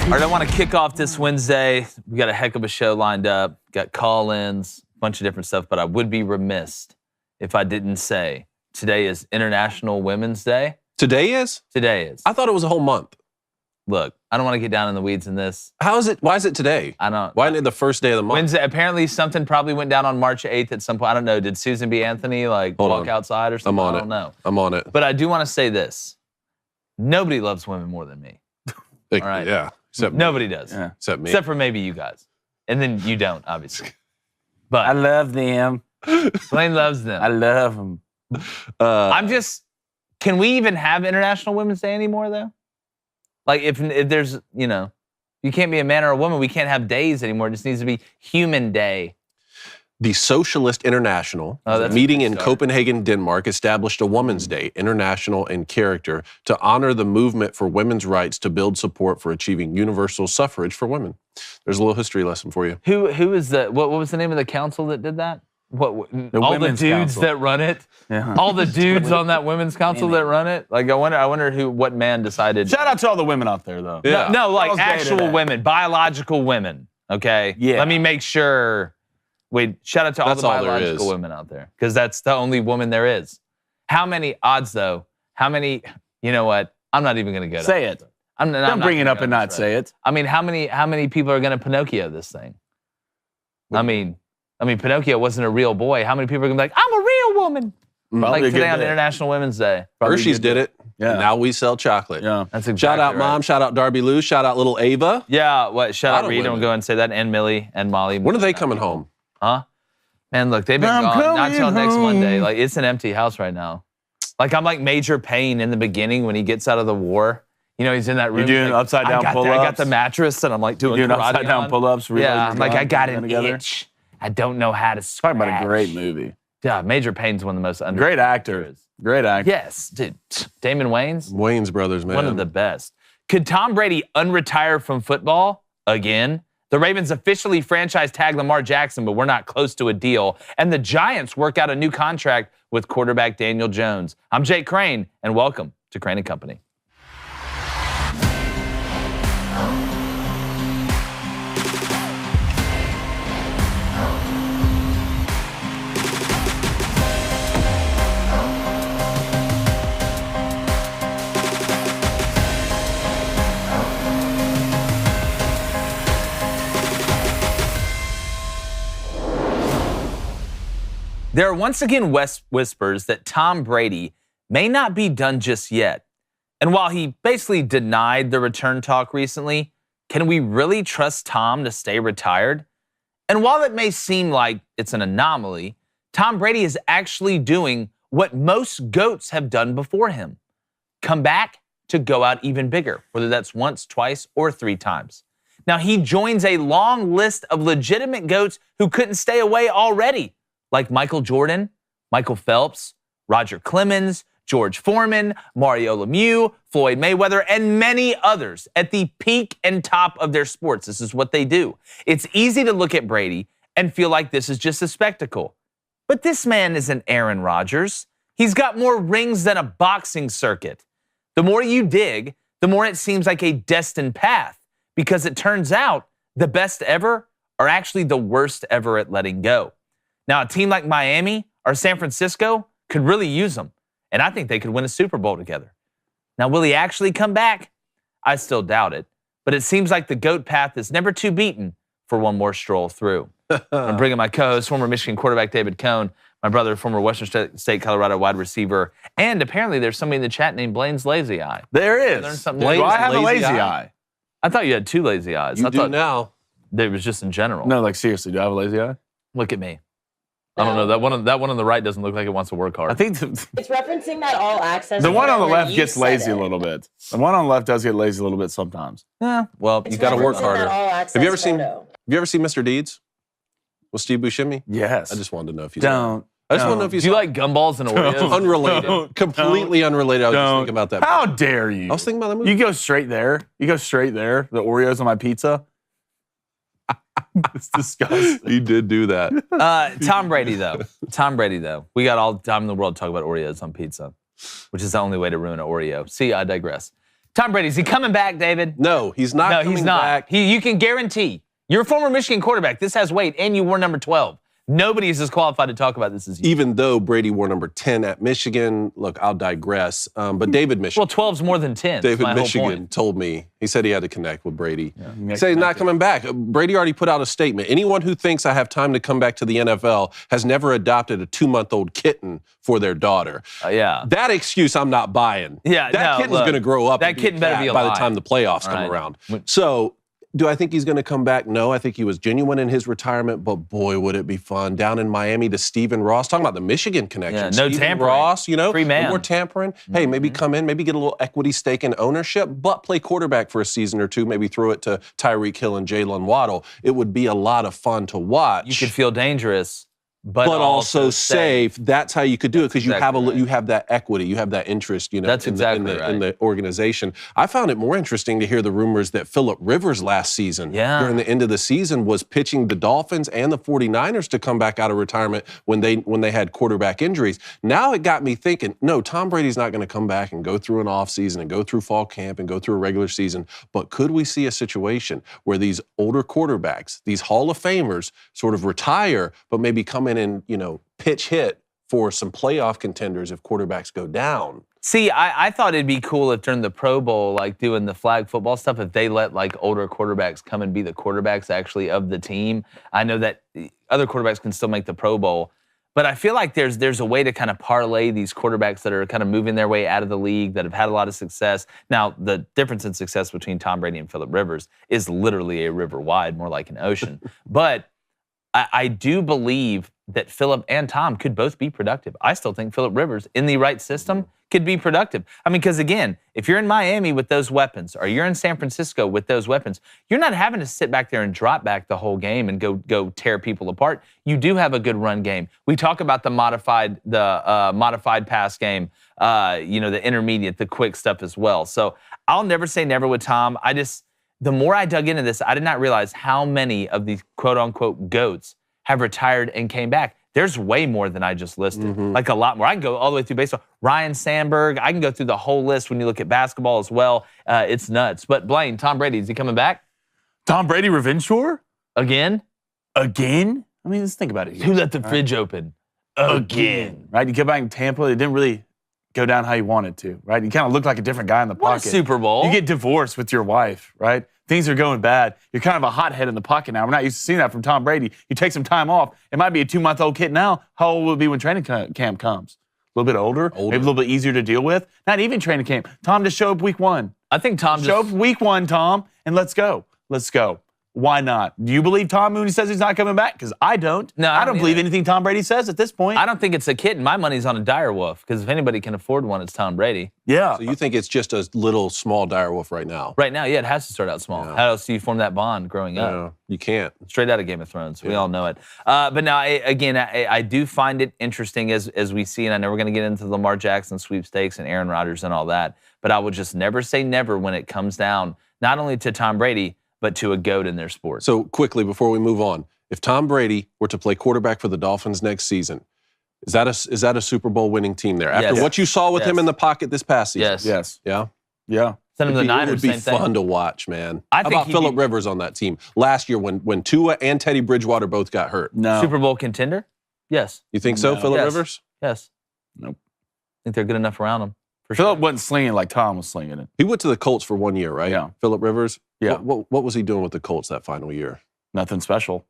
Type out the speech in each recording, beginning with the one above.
All right, I want to kick off this Wednesday. We got a heck of a show lined up. Got call-ins, a bunch of different stuff, but I would be remiss if I didn't say today is International Women's Day. Today is? Today is. I thought it was a whole month. Look, I don't want to get down in the weeds in this. How is it? Why is it today? I don't. Why isn't it the first day of the month? Wednesday. Apparently, something probably went down on March 8th at some point. I don't know. Did Susan B. Anthony walk outside or something? I'm on it. I don't know. I'm on it. But I do want to say this: nobody loves women more than me. All right. Yeah. Nobody does. Yeah. Except me. Except for maybe you guys, and then you don't, obviously. But I love them. Blaine loves them. I love them. I'm just. Can we even have International Women's Day anymore, though? Like, if there's, you can't be a man or a woman. We can't have days anymore. It just needs to be Human Day. The Socialist International, meeting in Copenhagen, Denmark, established a Women's Day, international in character, to honor the movement for women's rights to build support for achieving universal suffrage for women. There's a little history lesson for you. Who is the, what was the name of the council that did that? All the dudes council that run it? Yeah. All the dudes on that women's council that run it? Like, I wonder what man decided. Shout out to all the women out there, though. Yeah. No, like Girls' Day actual today. women, biological women, okay? Yeah. Let me make sure. Wait, shout out to all That's the all there biological is. women out there, because that's the only woman there is. How many odds, though? How many, you know what? I'm not even going to go Say it. Don't bring it up and not say it. I mean, how many people are going to Pinocchio this thing? I mean, Pinocchio wasn't a real boy. How many people are going to be like, I'm a real woman? Probably Like a today good on day. International Women's Day. Probably a Hershey's good did day. it. Yeah. And now we sell chocolate. Yeah. That's exactly Shout out right. Mom, shout out Darby Lou, shout out little Ava. Yeah, what? Shout Lot out of Rita. I'm women. going and say that. And Millie and Molly. When are they coming home? Huh? Man, look, they've been I'm gone. Not till coming next home. Monday. Like, it's an empty house right now. Like, I'm like Major Payne in the beginning when he gets out of the war. He's in that room. You're doing like, upside down I pull-ups? got the mattress and I'm like doing Doing karate upside down on. pull-ups. Yeah, I'm like, I got an together. itch. I don't know how to Talk about a scratch. great movie. Yeah, Major Payne's one of the most underrated. Great actor. Great actor. Yes, dude. Damon Wayans, Wayne's brothers, man. one of the best. Could Tom Brady unretire from football again? The Ravens officially franchise tag Lamar Jackson, but we're not close to a deal. And the Giants work out a new contract with quarterback Daniel Jones. I'm Jake Crane, and welcome to Crane & Company. There are once again whispers that Tom Brady may not be done just yet. And while he basically denied the return talk recently, can we really trust Tom to stay retired? And while it may seem like it's an anomaly, Tom Brady is actually doing what most GOATs have done before him. Come back to go out even bigger, whether that's once, twice, or 3 times. Now, he joins a long list of legitimate GOATs who couldn't stay away already, like Michael Jordan, Michael Phelps, Roger Clemens, George Foreman, Mario Lemieux, Floyd Mayweather, and many others at the peak and top of their sports. This is what they do. It's easy to look at Brady and feel like this is just a spectacle. But this man isn't Aaron Rodgers. He's got more rings than a boxing circuit. The more you dig, the more it seems like a destined path, because it turns out the best ever are actually the worst ever at letting go. Now, a team like Miami or San Francisco could really use him, and I think they could win a Super Bowl together. Now, will he actually come back? I still doubt it, but it seems like the GOAT path is never too beaten for one more stroll through. I'm bringing my co-host, former Michigan quarterback David Cohn, my brother, former Western State Colorado wide receiver, and apparently there's somebody in the chat named Blaine's Lazy Eye. There Learn is. something Do new. I have a Lazy lazy eye? eye? I thought you had 2 lazy eyes. You I do thought now. it was just in general. No, like seriously, do I have a lazy eye? Look at me. I don't know. That one on the right doesn't look like it wants to work hard. I think It's referencing that all access. the one on the where left you gets said lazy it. a little bit. The one on the left does get lazy a little bit sometimes. Yeah. Well, It's you got to work referencing harder. that all access Have you ever seen photo. Mr. Deeds with Steve Buscemi? Yes. I just wanted to know if you don't. I just want to know if you Do you like gumballs and Oreos? unrelated, Don't. completely unrelated. I was just Don't. thinking about that. How dare you? I was thinking about that movie. You go straight there. You go straight there. The Oreos on my pizza. It's disgusting. You did do that. Tom Brady, though. Tom Brady, though. We got all the time in the world to talk about Oreos on pizza, which is the only way to ruin an Oreo. See, I digress. Tom Brady, is he coming back, David? No, he's not No, coming he's not. back. You can guarantee. You're a former Michigan quarterback. This has weight, and you wore number 12. Nobody is as qualified to talk about this as you. Even though Brady wore number 10 at Michigan, look, I'll digress. But David Michigan. Well, 12's more than 10. David Michigan told me, he said he had to connect with Brady. He said he's not coming back. Brady already put out a statement. Anyone who thinks I have time to come back to the NFL has never adopted a 2-month-old kitten for their daughter. Yeah. That excuse I'm not buying. Yeah, that kitten's going to grow up. That kitten better be alive by the time the playoffs come around. So, do I think he's going to come back? No, I think he was genuine in his retirement, but boy, would it be fun. Down in Miami to Stephen Ross, talking about the Michigan connection. Yeah, no Stephen tampering. Ross, Free man. No more tampering. Hey, maybe come in, maybe get a little equity stake in ownership, but play quarterback for a season or two, maybe throw it to Tyreek Hill and Jalen Waddle. It would be a lot of fun to watch. You could feel dangerous. But also safe. That's how you could do it because exactly you have that equity, you have that interest, That's in the organization. I found it more interesting to hear the rumors that Phillip Rivers last season, during the end of the season, was pitching the Dolphins and the 49ers to come back out of retirement when they had quarterback injuries. Now it got me thinking, no, Tom Brady's not going to come back and go through an offseason and go through fall camp and go through a regular season. But could we see a situation where these older quarterbacks, these Hall of Famers, sort of retire, but maybe come in and, pitch hit for some playoff contenders if quarterbacks go down? See, I thought it'd be cool if during the Pro Bowl, like doing the flag football stuff, if they let like older quarterbacks come and be the quarterbacks actually of the team. I know that other quarterbacks can still make the Pro Bowl, but I feel like there's a way to kind of parlay these quarterbacks that are kind of moving their way out of the league, that have had a lot of success. Now, the difference in success between Tom Brady and Phillip Rivers is literally a river wide, more like an ocean. But I do believe that Phillip and Tom could both be productive. I still think Phillip Rivers, in the right system, could be productive. I mean, because again, if you're in Miami with those weapons, or you're in San Francisco with those weapons, you're not having to sit back there and drop back the whole game and go tear people apart. You do have a good run game. We talk about the modified pass game, the intermediate, the quick stuff as well. So I'll never say never with Tom. The more I dug into this, I did not realize how many of these quote-unquote GOATs have retired and came back. There's way more than I just listed, like a lot more. I can go all the way through baseball. Ryan Sandberg, I can go through the whole list when you look at basketball as well. It's nuts. But Blaine, Tom Brady, is he coming back? Tom Brady revenge tour? Again? Again? I mean, let's think about it. Who let the fridge open? Again. Right? You get back in Tampa, it didn't really go down how you wanted to, right? You kind of look like a different guy in the pocket. What a Super Bowl. You get divorced with your wife, right? Things are going bad. You're kind of a hothead in the pocket now. We're not used to seeing that from Tom Brady. You take some time off. It might be a 2-month-old kid now. How old will it be when training camp comes? A little bit older, maybe a little bit easier to deal with. Not even training camp. Tom, just show up week 1. I think Tom show up week 1, Tom, and let's go. Let's go. Why not? Do you believe Tom when he says he's not coming back? Because I don't. No, I don't believe anything Tom Brady says at this point. I don't think it's a kitten. My money's on a direwolf, because if anybody can afford one, it's Tom Brady. Yeah. So you think it's just a little small direwolf right now? Right now, yeah, it has to start out small. Yeah. How else do you form that bond growing up? No, you can't. Straight out of Game of Thrones. We all know it. But now, I do find it interesting as we see, and I know we're going to get into the Lamar Jackson sweepstakes and Aaron Rodgers and all that, but I would just never say never when it comes down not only to Tom Brady, but to a GOAT in their sport. So quickly, before we move on, if Tom Brady were to play quarterback for the Dolphins next season, is that a Super Bowl winning team there? After what you saw with him in the pocket this past season? Yes. Yeah? Yeah. Send him to the Niners, it would be same fun thing. to watch, man. I How think about Phillip Rivers on that team last year when Tua and Teddy Bridgewater both got hurt? No. Super Bowl contender? Yes. You think so, Phillip Rivers? Yes. Nope. I think they're good enough around him. Phillip wasn't slinging like Tom was slinging it. He went to the Colts for 1 year, right? Yeah. Phillip Rivers? Yeah. What was he doing with the Colts that final year? Nothing special.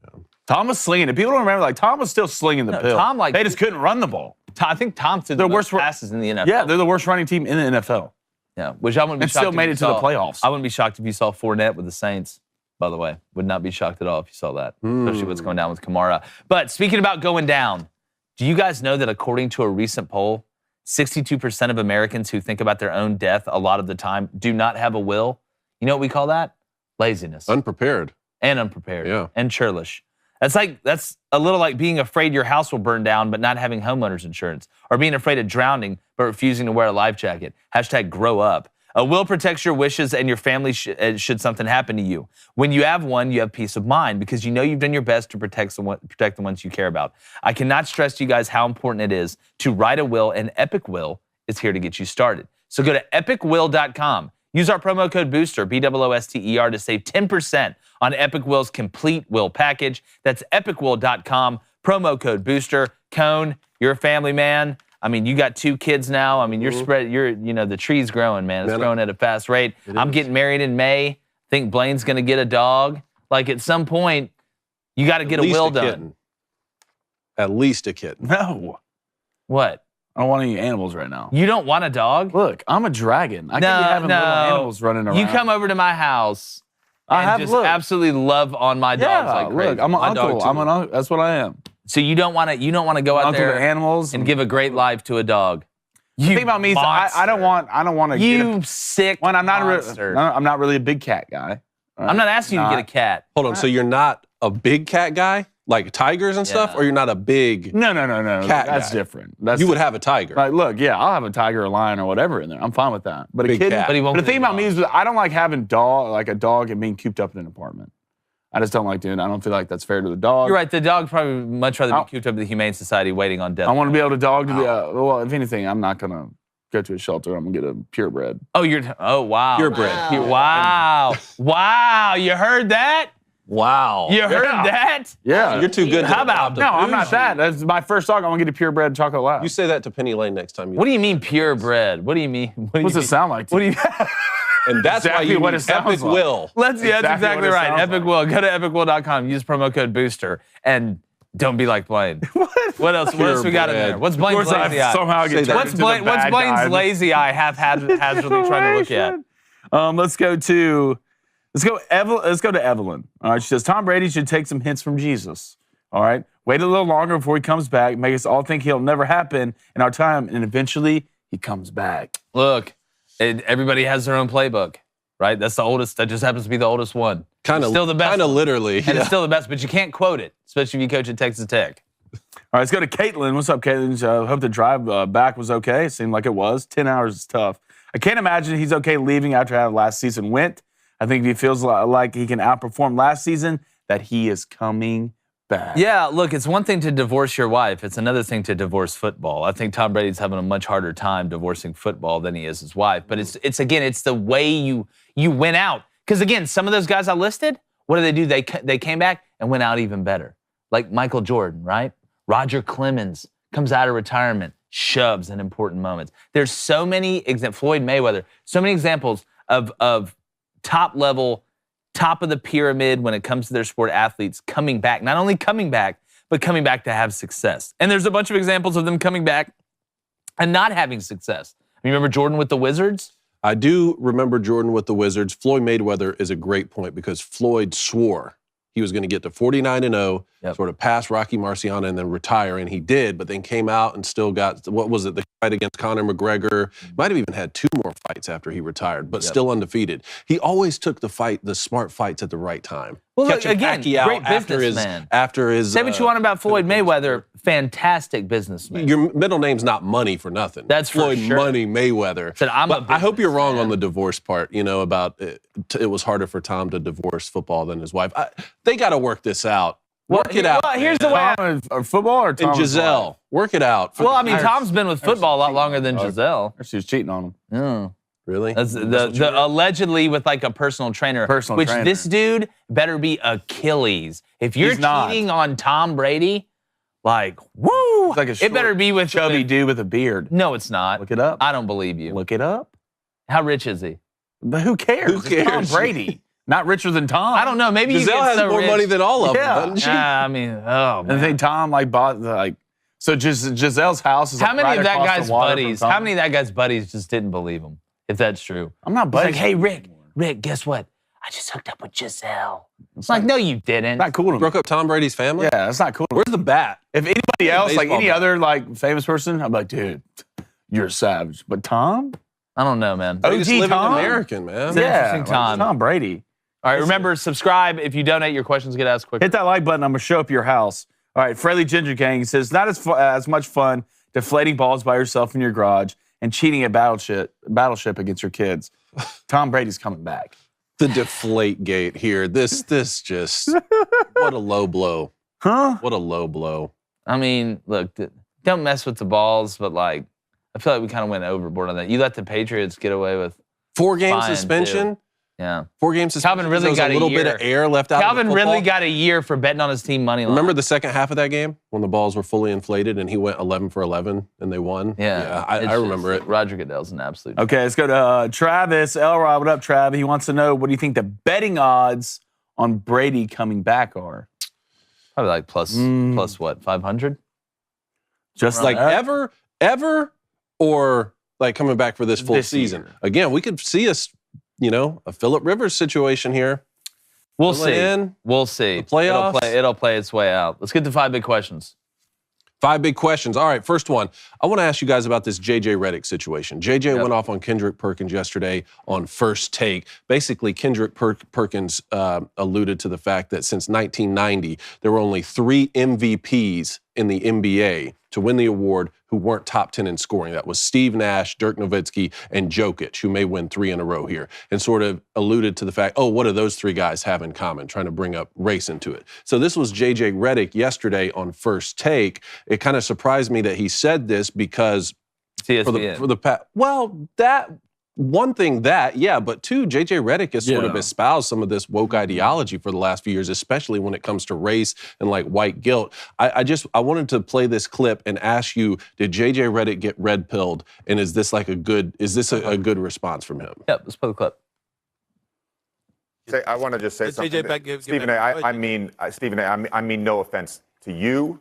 Yeah. Tom was slinging it. People don't remember, Tom was still slinging the pill. Tom, they just couldn't run the ball. I think Tom threw the worst passes in the NFL. Yeah, they're the worst running team in the NFL. Yeah, which I wouldn't be and shocked still made it to the playoffs. I wouldn't be shocked if you saw Fournette with the Saints, by the way. Would not be shocked at all if you saw that, especially what's going down with Kamara. But speaking about going down, do you guys know that according to a recent poll, 62% of Americans who think about their own death a lot of the time do not have a will? You know what we call that? Laziness. Unprepared. And unprepared. Yeah. And churlish. That's a little like being afraid your house will burn down but not having homeowner's insurance, or being afraid of drowning but refusing to wear a life jacket. # grow up. A will protects your wishes and your family should something happen to you. When you have one, you have peace of mind because you know you've done your best to protect the ones you care about. I cannot stress to you guys how important it is to write a will, and Epic Will is here to get you started. So go to epicwill.com. Use our promo code BOOSTER, BOOSTER, to save 10% on Epic Will's complete will package. That's epicwill.com, promo code BOOSTER. Cone, you're a family man. I mean, you got 2 kids now. I mean, the tree's growing, man. It's growing at a fast rate. I'm getting married in May. I think Blaine's going to get a dog. Like, at some point, you got to get a will done. At least a kitten. No. What? I don't want any animals right now. You don't want a dog? Look, I'm a dragon. I could be having little animals running around. You come over to my house and absolutely love on my dogs like crazy. Look, I'm an uncle. That's what I am. So you don't want to go out there animals and give a great life to a dog. The thing about me is I don't want to. You sick monster. I'm not really a big cat guy. Right? I'm not asking you to get a cat. Hold on. So you're not a big cat guy, like tigers and stuff, or you're not a big no cat That's guy? Different. You would have a tiger. Like, look, yeah, I'll have a tiger, a lion, or whatever in there. I'm fine with that. But big a kitten. Cat. But the thing about me is I don't like having a dog and being cooped up in an apartment. I just don't like doing it. I don't feel like that's fair to the dog. You're right. The dog probably much rather be cooped up in the Humane Society waiting on death. I want to be able to dog to be. Well, if anything, I'm not gonna go to a shelter. I'm gonna get a purebred. Oh, wow. Purebred. Wow. You heard that? Wow. You heard that? Yeah. You're too good. How about? No, I'm not that. That's my first dog. I want to get a purebred chocolate lab. You say that to Penny Lane next time. What do you mean purebred? What do you mean? What's it sound like? What do you? And that's exactly why you what need it sounds Epic like. Will. That's exactly right. Epic Will. Go to epicwill.com. Use promo code BOOSTER and don't be like Blaine. What else? What else we got in there? What's Blaine's lazy eye? Somehow get What's Blaine's lazy eye haphazardly trying to look at? Let's go to Evelyn. All right, she says Tom Brady should take some hints from Jesus. All right, wait a little longer before he comes back. Make us all think he'll never happen in our time, and eventually he comes back. Look, everybody has their own playbook, right? That's the oldest. That just happens to be the oldest one. Still the best. Kind of literally, and it's still the best. But you can't quote it, especially if you coach at Texas Tech. All right, let's go to Caitlin. What's up, Caitlin? Hope the drive back was okay. It seemed like it was. 10 hours is tough. I can't imagine he's okay leaving after how last season went. I think if he feels like he can outperform last season, that he is coming back. Yeah, look, it's one thing to divorce your wife. It's another thing to divorce football. I think Tom Brady's having a much harder time divorcing football than he is his wife. But it's the way you went out. Because, again, some of those guys I listed, what do? They came back and went out even better. Like Michael Jordan, right? Roger Clemens comes out of retirement, shoves in important moments. There's so many examples. Floyd Mayweather, so many examples of top-level, top of the pyramid when it comes to their sport athletes coming back. Not only coming back, but coming back to have success. And there's a bunch of examples of them coming back and not having success. You remember Jordan with the Wizards? I do remember Jordan with the Wizards. Floyd Mayweather is a great point because Floyd swore he was going to get to 49-0, sort of pass Rocky Marciano and then retire, and he did, but then came out and still got, what was it, the fight against Conor McGregor. Might have even had 2 more fights after he retired, but still undefeated. He always took the smart fights at the right time. Well, look, again, great businessman. After his say what you want about Floyd Mayweather, fantastic businessman. Your middle name's not Money for nothing. That's Floyd for sure. Money Mayweather. But I hope you're wrong on the divorce part, about it was harder for Tom to divorce football than his wife. They got to work this out. Work it out. Well, here's the way. Or football or Tom and Giselle. Work it out. Well, I mean, Tom's been with football a lot longer than Giselle. She was cheating on him. Yeah. Really? That's the allegedly with like a personal trainer. Which this dude better be Achilles. If you're cheating on Tom Brady, like, woo! Like it better be with chubby dude with a beard. No, it's not. Look it up. I don't believe you. Look it up. How rich is he? But who cares? Who cares? It's Tom Brady. Not richer than Tom. I don't know. Maybe Giselle has more money than all of them, doesn't she? I mean, oh man. And I think Tom bought so Giselle's house is how many right of that across guy's the water buddies? from Tom. How many of that guy's buddies just didn't believe him? If that's true, I'm not buddies. It's like, hey Rick, guess what? I just hooked up with Giselle. It's like, no, you didn't. Not cool to me. Broke up Tom Brady's family? Yeah, that's not cool. Where's the bat? If anybody else, like any bat. other like famous person, I'm like, dude, you're a savage. But Tom? I don't know, man. Greatest living Tom? American, man. It's an interesting time. Tom Brady. All right, remember, subscribe. If you donate, your questions get asked quickly. Hit that like button. I'm going to show up your house. All right, Friendly Ginger Gang says, not as much fun deflating balls by yourself in your garage and cheating at Battleship against your kids. Tom Brady's coming back. The deflate gate here. This just, what a low blow. Huh? What a low blow. I mean, look, don't mess with the balls, but like, I feel like we kind of went overboard on that. You let the Patriots get away with 4-game fine, suspension. too. Yeah. 4-game suspension. Calvin Ridley There was got a little year. bit of air left out Calvin of the football. Ridley got a year for betting on his team money line. Remember the second half of that game when the balls were fully inflated and he went 11 for 11 and they won? Yeah. I remember it. Roger Goodell's an absolute. Okay, let's go to Travis Elrod. What up, Trav? He wants to know, what do you think the betting odds on Brady coming back are? Probably like plus what, 500? Just Like ever, or like coming back for this full season? Year. Again, we could see a Phillip Rivers situation here. We'll see. We'll see. The playoffs? It'll play its way out. Let's get to 5 big questions. 5 big questions. All right, first one. I want to ask you guys about this J.J. Redick situation. J.J. went off on Kendrick Perkins yesterday on First Take. Basically, Kendrick Perkins alluded to the fact that since 1990, there were only 3 MVPs in the NBA to win the award who weren't top 10 in scoring. That was Steve Nash, Dirk Nowitzki, and Jokic, who may win 3 in a row here, and sort of alluded to the fact, what do those 3 guys have in common, trying to bring up race into it. So this was J.J. Redick yesterday on First Take. It kind of surprised me that he said this because one thing but 2, J.J. Redick has sort of espoused some of this woke ideology for the last few years, especially when it comes to race and like white guilt. I wanted to play this clip and ask you, did J.J. Redick get red pilled? And is this a good response from him? Yep, let's play the clip. I want to just say something. Stephen A., I mean no offense to you,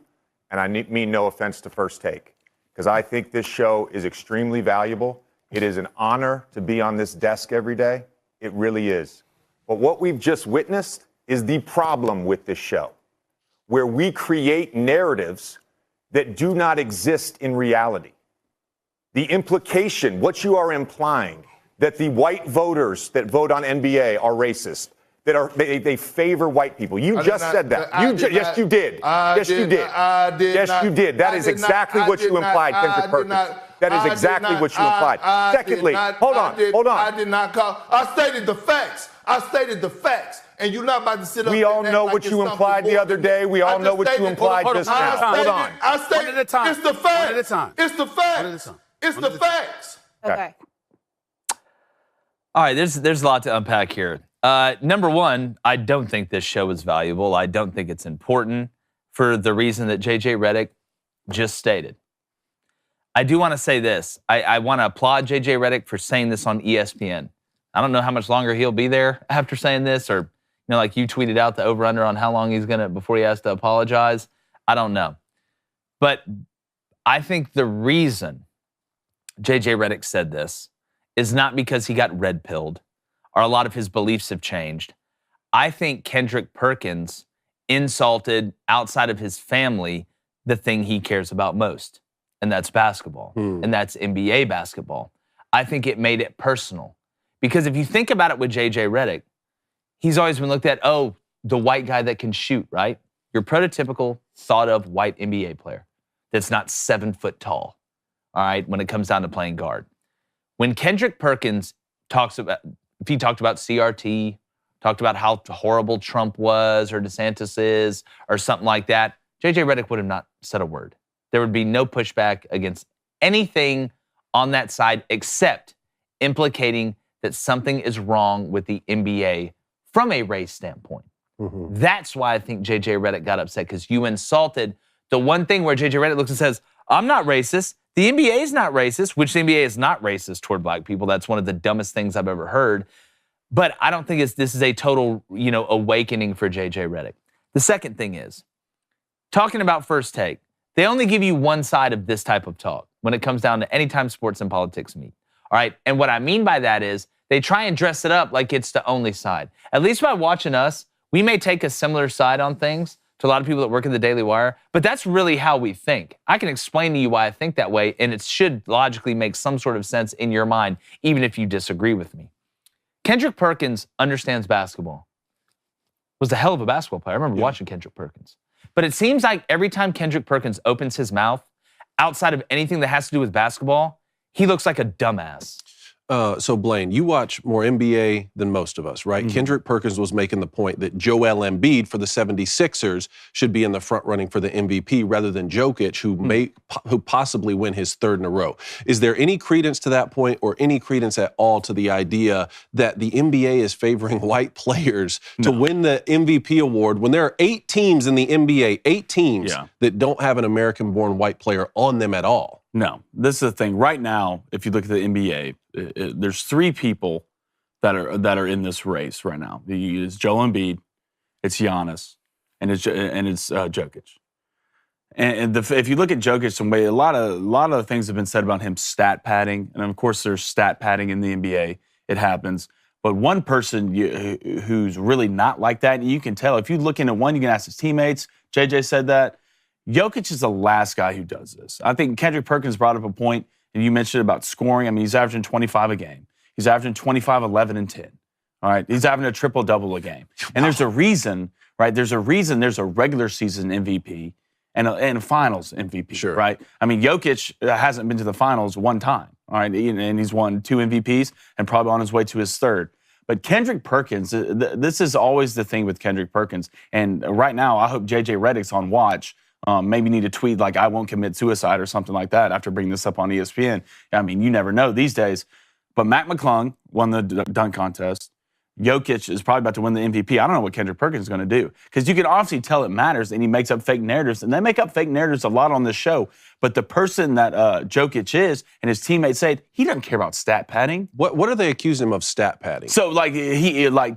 and I mean no offense to First Take, because I think this show is extremely valuable. It is an honor to be on this desk every day. It really is. But what we've just witnessed is the problem with this show, where we create narratives that do not exist in reality. The implication, what you are implying, that the white voters that vote on NBA are racist, they favor white people. You just said that. Yes, you did. Yes, you did. Yes, you did. That is exactly what you implied, Kendrick Perkins. That is exactly what you implied. Secondly, hold on. I did not call. I stated the facts. And you're not about to sit up. We all know what you implied the other day. We all know what you implied just now. Hold on. I stated one at a time. It's the facts. One at a time. It's the facts. It's the facts. Okay. All right, there's a lot to unpack here. Number one, I don't think this show is valuable. I don't think it's important for the reason that J.J. Redick just stated. I do want to say this. I want to applaud J.J. Redick for saying this on ESPN. I don't know how much longer he'll be there after saying this, or like you tweeted out the over-under on how long he's before he has to apologize. I don't know. But I think the reason J.J. Redick said this is not because he got red-pilled or a lot of his beliefs have changed. I think Kendrick Perkins insulted, outside of his family, the thing he cares about most, and that's basketball, and that's NBA basketball. I think it made it personal. Because if you think about it with J.J. Redick, he's always been looked at, the white guy that can shoot, right? Your prototypical thought of white NBA player that's not 7 foot tall, all right, when it comes down to playing guard. When Kendrick Perkins talked about CRT, talked about how horrible Trump was or DeSantis is or something like that, J.J. Redick would have not said a word. There would be no pushback against anything on that side except implicating that something is wrong with the NBA from a race standpoint. Mm-hmm. That's why I think J.J. Redick got upset, because you insulted the one thing where J.J. Redick looks and says, I'm not racist. The NBA is not racist, which the NBA is not racist toward black people. That's one of the dumbest things I've ever heard. But I don't think this is a total, awakening for J.J. Redick. The second thing is, talking about First Take, they only give you one side of this type of talk when it comes down to any time sports and politics meet. All right? And what I mean by that is they try and dress it up like it's the only side. At least by watching us, we may take a similar side on things to a lot of people that work in the Daily Wire, but that's really how we think. I can explain to you why I think that way, and it should logically make some sort of sense in your mind, even if you disagree with me. Kendrick Perkins understands basketball. Was a hell of a basketball player. I remember watching Kendrick Perkins. But it seems like every time Kendrick Perkins opens his mouth, outside of anything that has to do with basketball, he looks like a dumbass. So, Blaine, you watch more NBA than most of us, right? Mm-hmm. Kendrick Perkins was making the point that Joel Embiid for the 76ers should be in the front running for the MVP rather than Jokic, who possibly win his third in a row. Is there any credence to that point or any credence at all to the idea that the NBA is favoring white players to win the MVP award when there are 8 teams in the NBA, 8 teams that don't have an American-born white player on them at all? No, this is the thing. Right now, if you look at the NBA, there's 3 people that are in this race right now. It's Joel Embiid, it's Giannis, and it's Jokic. And if you look at Jokic, some way a lot of things have been said about him stat padding, and of course there's stat padding in the NBA. It happens. But one person who's really not like that, and you can tell if you look into one, you can ask his teammates. JJ said that. Jokic is the last guy who does this. I think Kendrick Perkins brought up a point, and you mentioned about scoring. I mean, he's averaging 25 a game. He's averaging 25, 11, and 10. All right? He's having a triple-double a game. And there's a reason, right? There's a regular season MVP and a finals MVP, right? I mean, Jokic hasn't been to the finals one time, all right? And he's won 2 MVPs and probably on his way to his third. But Kendrick Perkins, this is always the thing with Kendrick Perkins. And right now, I hope JJ Redick's on watch. Maybe need a tweet like, I won't commit suicide or something like that after bringing this up on ESPN. I mean, you never know these days. But Mac McClung won the dunk contest. Jokic is probably about to win the MVP. I don't know what Kendrick Perkins is going to do. Because you can obviously tell it matters, and he makes up fake narratives. And they make up fake narratives a lot on this show. But the person that Jokic is and his teammates say, he doesn't care about stat padding. What are they accusing him of stat padding? So, like,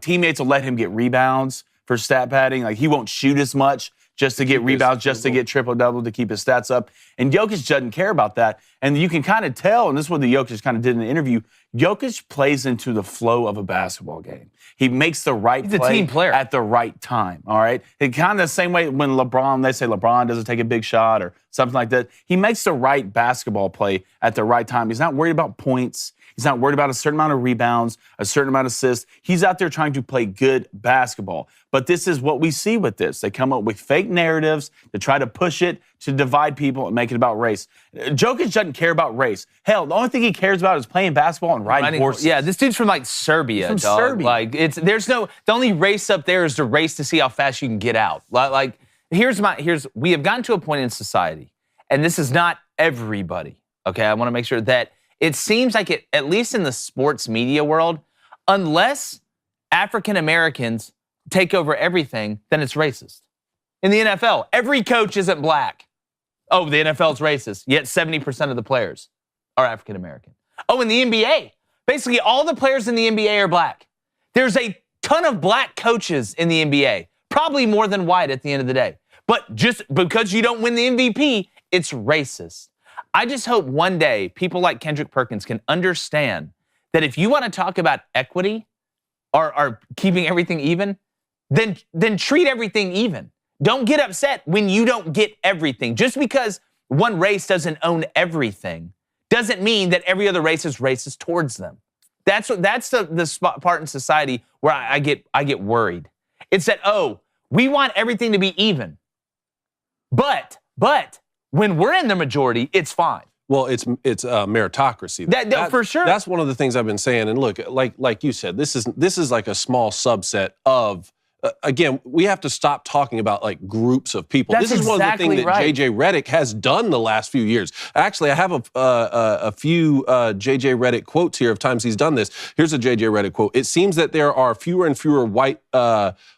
teammates will let him get rebounds for stat padding. Like, he won't shoot as much just to get rebounds, just to get triple-double, to keep his stats up. And Jokic doesn't care about that. And you can kind of tell, and this is what the Jokic kind of did in the interview, Jokic plays into the flow of a basketball game. He makes the right play at the right time, all right? It kind of the same way when they say LeBron doesn't take a big shot or something like that. He makes the right basketball play at the right time. He's not worried about points. He's not worried about a certain amount of rebounds, a certain amount of assists. He's out there trying to play good basketball. But this is what we see with this. They come up with fake narratives to try to push it, to divide people and make it about race. Jokic doesn't care about race. Hell, the only thing he cares about is playing basketball and riding horses. Yeah, this dude's from like Serbia, He's from Serbia. Like the only race up there is the race to see how fast you can get out. Like we have gotten to a point in society, and this is not everybody. Okay, I want to make sure that it seems like at least in the sports media world, unless African Americans take over everything, then it's racist. In the NFL, every coach isn't black. Oh, the NFL's racist, yet 70% of the players are African American. Oh, in the NBA, basically all the players in the NBA are black. There's a ton of black coaches in the NBA, probably more than white at the end of the day. But just because you don't win the MVP, it's racist. I just hope one day people like Kendrick Perkins can understand that if you want to talk about equity or keeping everything even, then treat everything even. Don't get upset when you don't get everything. Just because one race doesn't own everything doesn't mean that every other race is racist towards them. That's the part in society where I get worried. It's that, we want everything to be even. But when we're in the majority, it's fine. Well, it's meritocracy. That for sure. That's one of the things I've been saying. And look, like you said, this is like a small subset of. Again, we have to stop talking about like groups of people. That's this is one of the things that right. JJ Redick has done the last few years. Actually, I have a few JJ Redick quotes here of times he's done this. Here's a JJ Redick quote. It seems that there are fewer and fewer white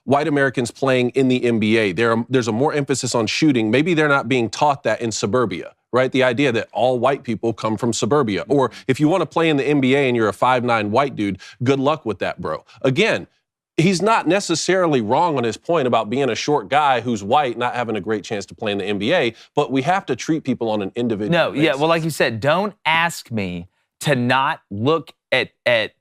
Americans playing in the NBA. There's a more emphasis on shooting. Maybe they're not being taught that in suburbia. Right? The idea that all white people come from suburbia. Or if you want to play in the NBA and you're a 5'9" white dude, good luck with that, bro. Again, he's not necessarily wrong on his point about being a short guy who's white, not having a great chance to play in the NBA, but we have to treat people on an individual basis. Yeah, well, like you said, don't ask me to not look at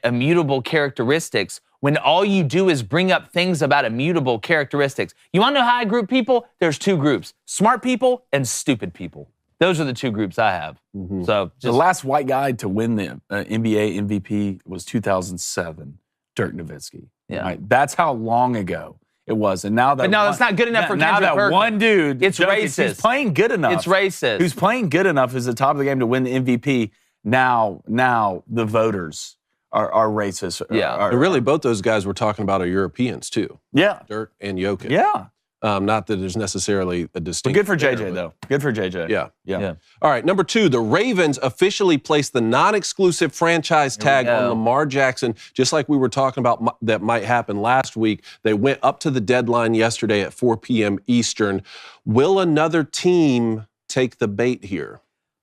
immutable characteristics when all you do is bring up things about immutable characteristics. You want to know how I group people? There's 2 groups, smart people and stupid people. Those are the 2 groups I have. Mm-hmm. So the last white guy to win the NBA MVP was 2007. Dirk Nowitzki. Yeah. Right? That's how long ago it was. And now that but no, that's not good enough for Kendrick Now that Perkins. one dude, it's Jokic, racist. He's playing good enough. It's racist. Who's playing good enough is the top of the game to win the MVP. now the voters are racist. Yeah. And really, both those guys we're talking about are Europeans too. Yeah. Dirk and Jokic. Yeah. Not that there's necessarily a But distinct. good for JJ, though. Good for JJ. Yeah. All right, number 2, the Ravens officially placed the non-exclusive franchise tag on Lamar Jackson, just like we were talking about that might happen last week. They went up to the deadline yesterday at 4 p.m. Eastern. Will another team take the bait here?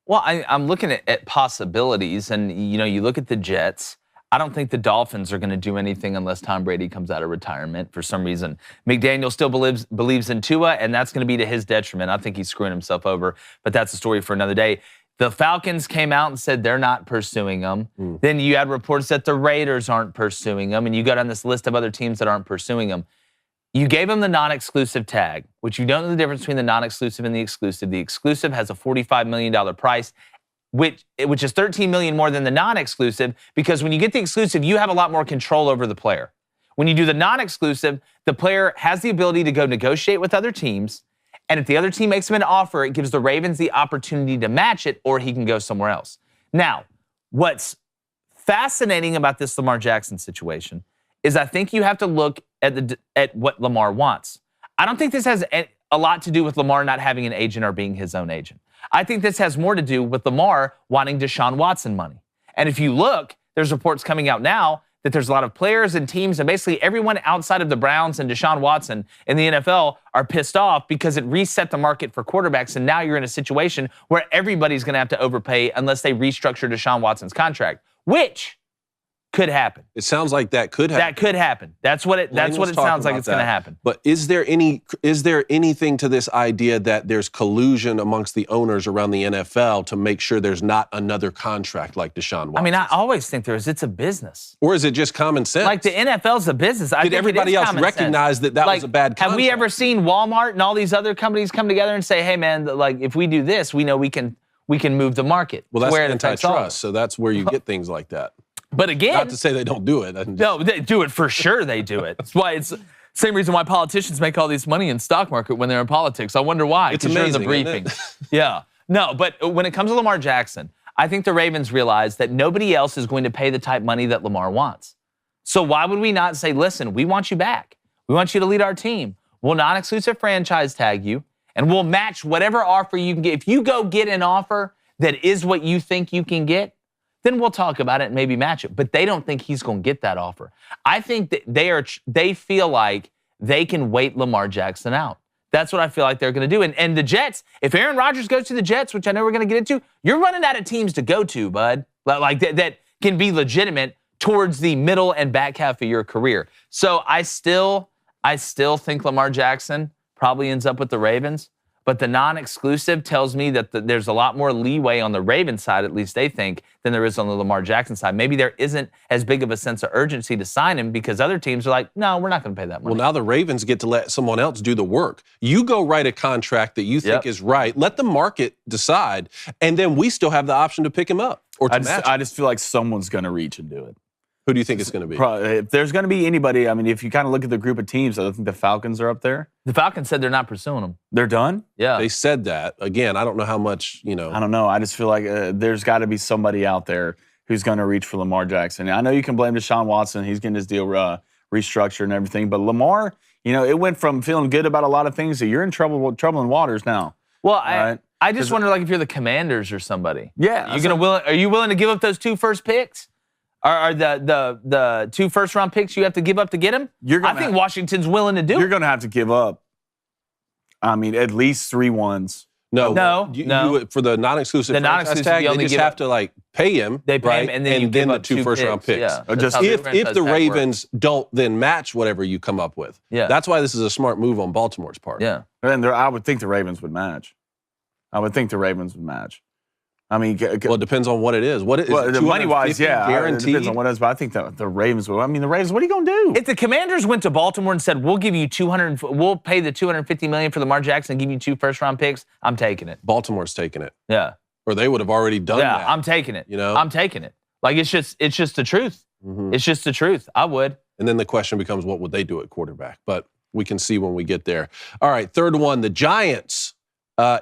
Well, I'm looking at possibilities, and you look at the Jets. I don't think the Dolphins are going to do anything unless Tom Brady comes out of retirement for some reason. McDaniel still believes in Tua, and that's going to be to his detriment. I think he's screwing himself over, but that's a story for another day. The Falcons came out and said they're not pursuing him. Then you had reports that the Raiders aren't pursuing him, and you got on this list of other teams that aren't pursuing him. You gave him the non-exclusive tag, which you don't know the difference between the non-exclusive and the exclusive. The exclusive has a $45 million price, which is $13 million more than the non-exclusive, because when you get the exclusive, you have a lot more control over the player. When you do the non-exclusive, the player has the ability to go negotiate with other teams, and if the other team makes him an offer, it gives the Ravens the opportunity to match it, or he can go somewhere else. Now, what's fascinating about this Lamar Jackson situation is I think you have to look at what Lamar wants. I don't think this has a lot to do with Lamar not having an agent or being his own agent. I think this has more to do with Lamar wanting Deshaun Watson money. And if you look, there's reports coming out now that there's a lot of players and teams and basically everyone outside of the Browns and Deshaun Watson in the NFL are pissed off because it reset the market for quarterbacks. And now you're in a situation where everybody's going to have to overpay unless they restructure Deshaun Watson's contract, which could happen. It sounds like that could happen. That could happen. That's what it sounds like it's going to happen. But is there anything to this idea that there's collusion amongst the owners around the NFL to make sure there's not another contract like Deshaun Watson? I mean, I always think there is. It's a business. Or is it just common sense? Like the NFL's a business. Did everybody else recognize that was a bad contract? Have we ever seen Walmart and all these other companies come together and say, "Hey, man, like if we do this, we know we can move the market." Well, that's antitrust, so that's where you get things like that. But again, not to say they don't do it. No, they do it for sure. They do it. That's why it's the same reason why politicians make all this money in stock market when they're in politics. I wonder why. It's amazing. You're in the briefing. Yeah. No, but when it comes to Lamar Jackson, I think the Ravens realize that nobody else is going to pay the type money that Lamar wants. So why would we not say, listen, we want you back. We want you to lead our team. We'll non-exclusive franchise tag you, and we'll match whatever offer you can get. If you go get an offer that is what you think you can get, then we'll talk about it and maybe match it. But they don't think he's going to get that offer. I think that they feel like they can wait Lamar Jackson out. That's what I feel like they're going to do. And the Jets, if Aaron Rodgers goes to the Jets, which I know we're going to get into, you're running out of teams to go to, bud. Like that can be legitimate towards the middle and back half of your career. So I still think Lamar Jackson probably ends up with the Ravens. But the non-exclusive tells me that there's a lot more leeway on the Ravens side, at least they think, than there is on the Lamar Jackson side. Maybe there isn't as big of a sense of urgency to sign him because other teams are like, no, we're not going to pay that money. Well, now the Ravens get to let someone else do the work. You go write a contract that you think is right. Let the market decide, and then we still have the option to pick him up or to match him. I just feel like someone's going to reach and do it. Who do you think it's going to be? If there's going to be anybody, I mean, if you kind of look at the group of teams, I think the Falcons are up there. The Falcons said they're not pursuing them. They're done? Yeah. They said that. Again, I don't know how much, I don't know. I just feel like there's got to be somebody out there who's going to reach for Lamar Jackson. I know you can blame Deshaun Watson. He's getting his deal restructured and everything. But Lamar, it went from feeling good about a lot of things to you're in troubling waters now. Well, I just wonder, like, if you're the Commanders or somebody. Yeah. Are you willing to give up those 2 first picks? Are the 2 first-round picks you have to give up to get him? I think Washington's willing to do it. You're going to have to give up, at least 3 ones. No. You, for the non-exclusive franchise tag, they just have to, pay him. They pay him, and then you give up the 2 first-round picks. Yeah, if the Ravens don't then match whatever you come up with. Yeah. That's why this is a smart move on Baltimore's part. Yeah. And I would think the Ravens would match. I mean, well, it depends on what it is. What is money-wise? Yeah, guaranteed. It depends on what it is. But I think the Ravens will. I mean, the Ravens. What are you going to do? If the Commanders went to Baltimore and said, "We'll give you we'll pay the $250 million for Lamar Jackson and give you 2 first-round picks," I'm taking it. Baltimore's taking it. Yeah. Or they would have already done that. Yeah, I'm taking it. I'm taking it. Like it's just the truth. Mm-hmm. It's just the truth. I would. And then the question becomes, what would they do at quarterback? But we can see when we get there. All right, third one, the Giants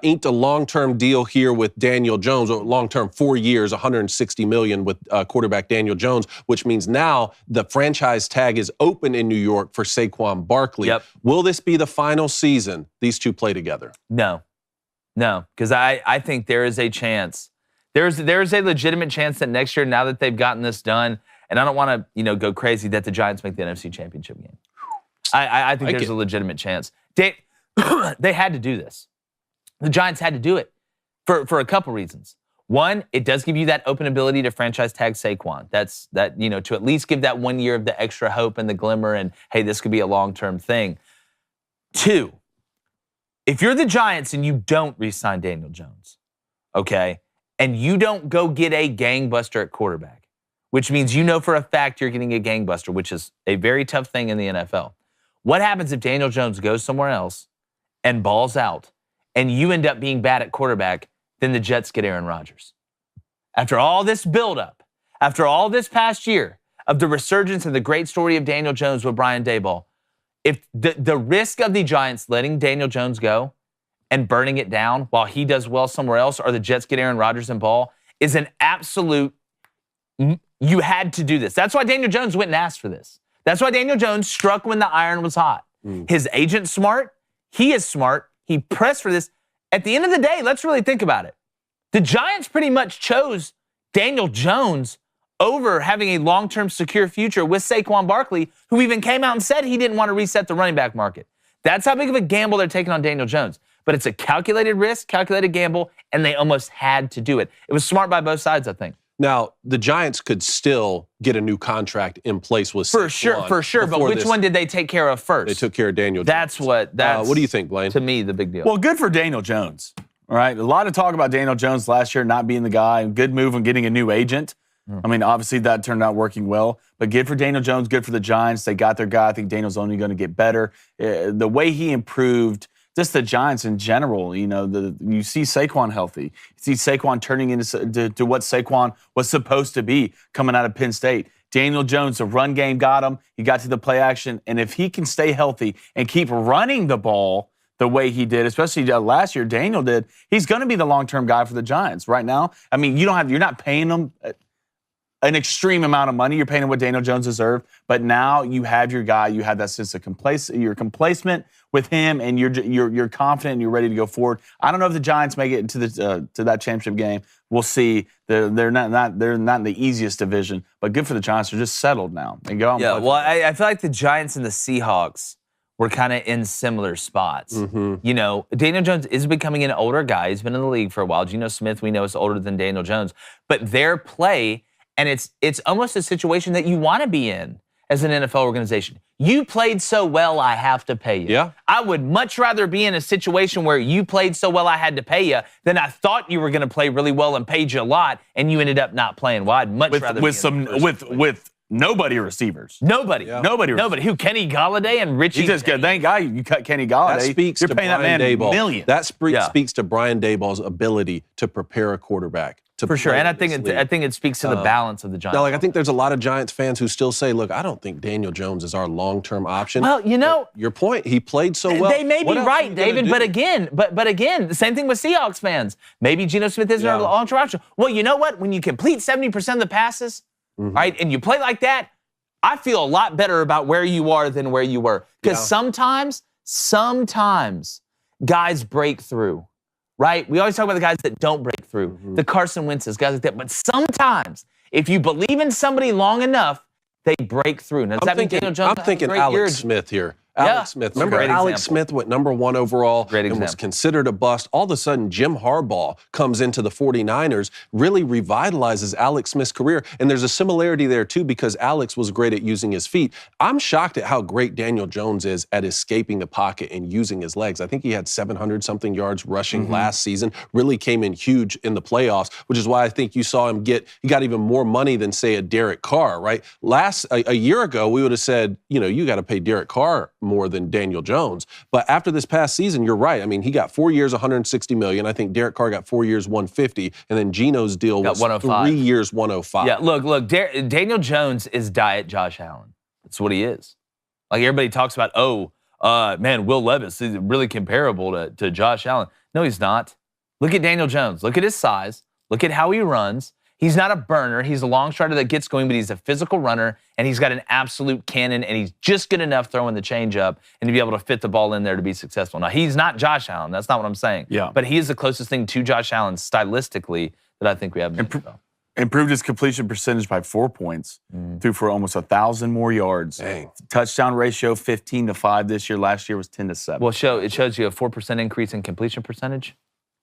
inked a long-term deal here with Daniel Jones, or long-term 4 years, $160 million with quarterback Daniel Jones, which means now the franchise tag is open in New York for Saquon Barkley. Yep. Will this be the final season these two play together? No, because I think there is a chance. There's a legitimate chance that next year, now that they've gotten this done, and I don't want to go crazy, that the Giants make the NFC Championship game. I think there's a legitimate chance. They had to do this. The Giants had to do it for a couple reasons. One, it does give you that open ability to franchise tag Saquon. That's to at least give that 1 year of the extra hope and the glimmer and, hey, this could be a long-term thing. Two, if you're the Giants and you don't re-sign Daniel Jones, okay, and you don't go get a gangbuster at quarterback, which means for a fact you're getting a gangbuster, which is a very tough thing in the NFL. What happens if Daniel Jones goes somewhere else and balls out, and you end up being bad at quarterback? Then the Jets get Aaron Rodgers. After all this buildup, after all this past year of the resurgence of the great story of Daniel Jones with Brian Daboll, if the risk of the Giants letting Daniel Jones go and burning it down while he does well somewhere else, or the Jets get Aaron Rodgers and ball, is an absolute, you had to do this. That's why Daniel Jones went and asked for this. That's why Daniel Jones struck when the iron was hot. His agent's smart. He is smart. He pressed for this. At the end of the day, let's really think about it. The Giants pretty much chose Daniel Jones over having a long-term secure future with Saquon Barkley, who even came out and said he didn't want to reset the running back market. That's how big of a gamble they're taking on Daniel Jones. But it's a calculated risk, calculated gamble, and they almost had to do it. It was smart by both sides, I think. Now, the Giants could still get a new contract in place with Saquon. For sure. But which one did they take care of first? They took care of Daniel Jones. That's what do you think, Blaine? To me, the big deal. Well, good for Daniel Jones. All right. A lot of talk about Daniel Jones last year not being the guy. Good move on getting a new agent. I mean, obviously that turned out working well. But good for Daniel Jones, good for the Giants. They got their guy. I think Daniel's only going to get better. The way he improved, just the Giants in general, you see Saquon healthy. You see Saquon turning into what Saquon was supposed to be coming out of Penn State. Daniel Jones, the run game got him. He got to the play action. And if he can stay healthy and keep running the ball the way he did, especially last year, Daniel did, he's going to be the long-term guy for the Giants. Right now, I mean, you're not paying him an extreme amount of money. You're paying him what Daniel Jones deserved. But now you have your guy. You have that sense of you're complacent with him, and you're confident and you're ready to go forward. I don't know if the Giants make it into to that championship game. We'll see. They're not in the easiest division, but good for the Giants. They're just settled now. And go out and play. Well, I feel like the Giants and the Seahawks were kind of in similar spots. Daniel Jones is becoming an older guy. He's been in the league for a while. Geno Smith, we know, is older than Daniel Jones. But their play, and it's almost a situation that you want to be in as an NFL organization. You played so well, I have to pay you. Yeah. I would much rather be in a situation where you played so well, I had to pay you, than I thought you were going to play really well and paid you a lot, and you ended up not playing well. I'd much rather with nobody receivers. Nobody. Yeah. Nobody. Who? Kenny Galladay and Richie. You just thank God you cut Kenny Galladay. That speaks You're to paying Brian that man Daboll. millions. That speaks to Brian Daboll's ability to prepare a quarterback. For sure, and I think it speaks to the balance of the Giants. Now, I think there's a lot of Giants fans who still say, "Look, I don't think Daniel Jones is our long-term option." Well, your point. He played so well. They may be right, David, but again, the same thing with Seahawks fans. Maybe Geno Smith isn't our long-term option. Well, you know what? When you complete 70% of the passes, right, and you play like that, I feel a lot better about where you are than where you were. Because sometimes guys break through. Right? We always talk about the guys that don't break through, the Carson Wentz's, guys like that. But sometimes, if you believe in somebody long enough, they break through. Now, I'm thinking Alex Smith here. Alex Smith. Remember Alex Smith went number 1 overall and was considered a bust. All of a sudden, Jim Harbaugh comes into the 49ers, really revitalizes Alex Smith's career. And there's a similarity there, too, because Alex was great at using his feet. I'm shocked at how great Daniel Jones is at escaping the pocket and using his legs. I think he had 700-something yards rushing last season, really came in huge in the playoffs, which is why I think you saw him he got even more money than, say, a Derek Carr, right? A year ago, we would have said, you got to pay Derek Carr more than Daniel Jones. But after this past season, you're right. I mean, he got 4 years, $160 million. I think Derek Carr got 4 years, $150, and then Geno's deal was 3 years, $105. Yeah, look, Daniel Jones is diet Josh Allen. That's what he is. Like everybody talks about, man, Will Levis is really comparable to Josh Allen. No, he's not. Look at Daniel Jones. Look at his size. Look at how he runs. He's not a burner. He's a long strider that gets going, but he's a physical runner, and he's got an absolute cannon, and he's just good enough throwing the changeup and to be able to fit the ball in there to be successful. Now, he's not Josh Allen. That's not what I'm saying. Yeah. But he is the closest thing to Josh Allen stylistically that I think we have. Improved his completion percentage by 4 points. Threw for almost 1,000 more yards. Dang. Touchdown ratio 15-5 this year. Last year was 10-7. Well, it shows you a 4% increase in completion percentage.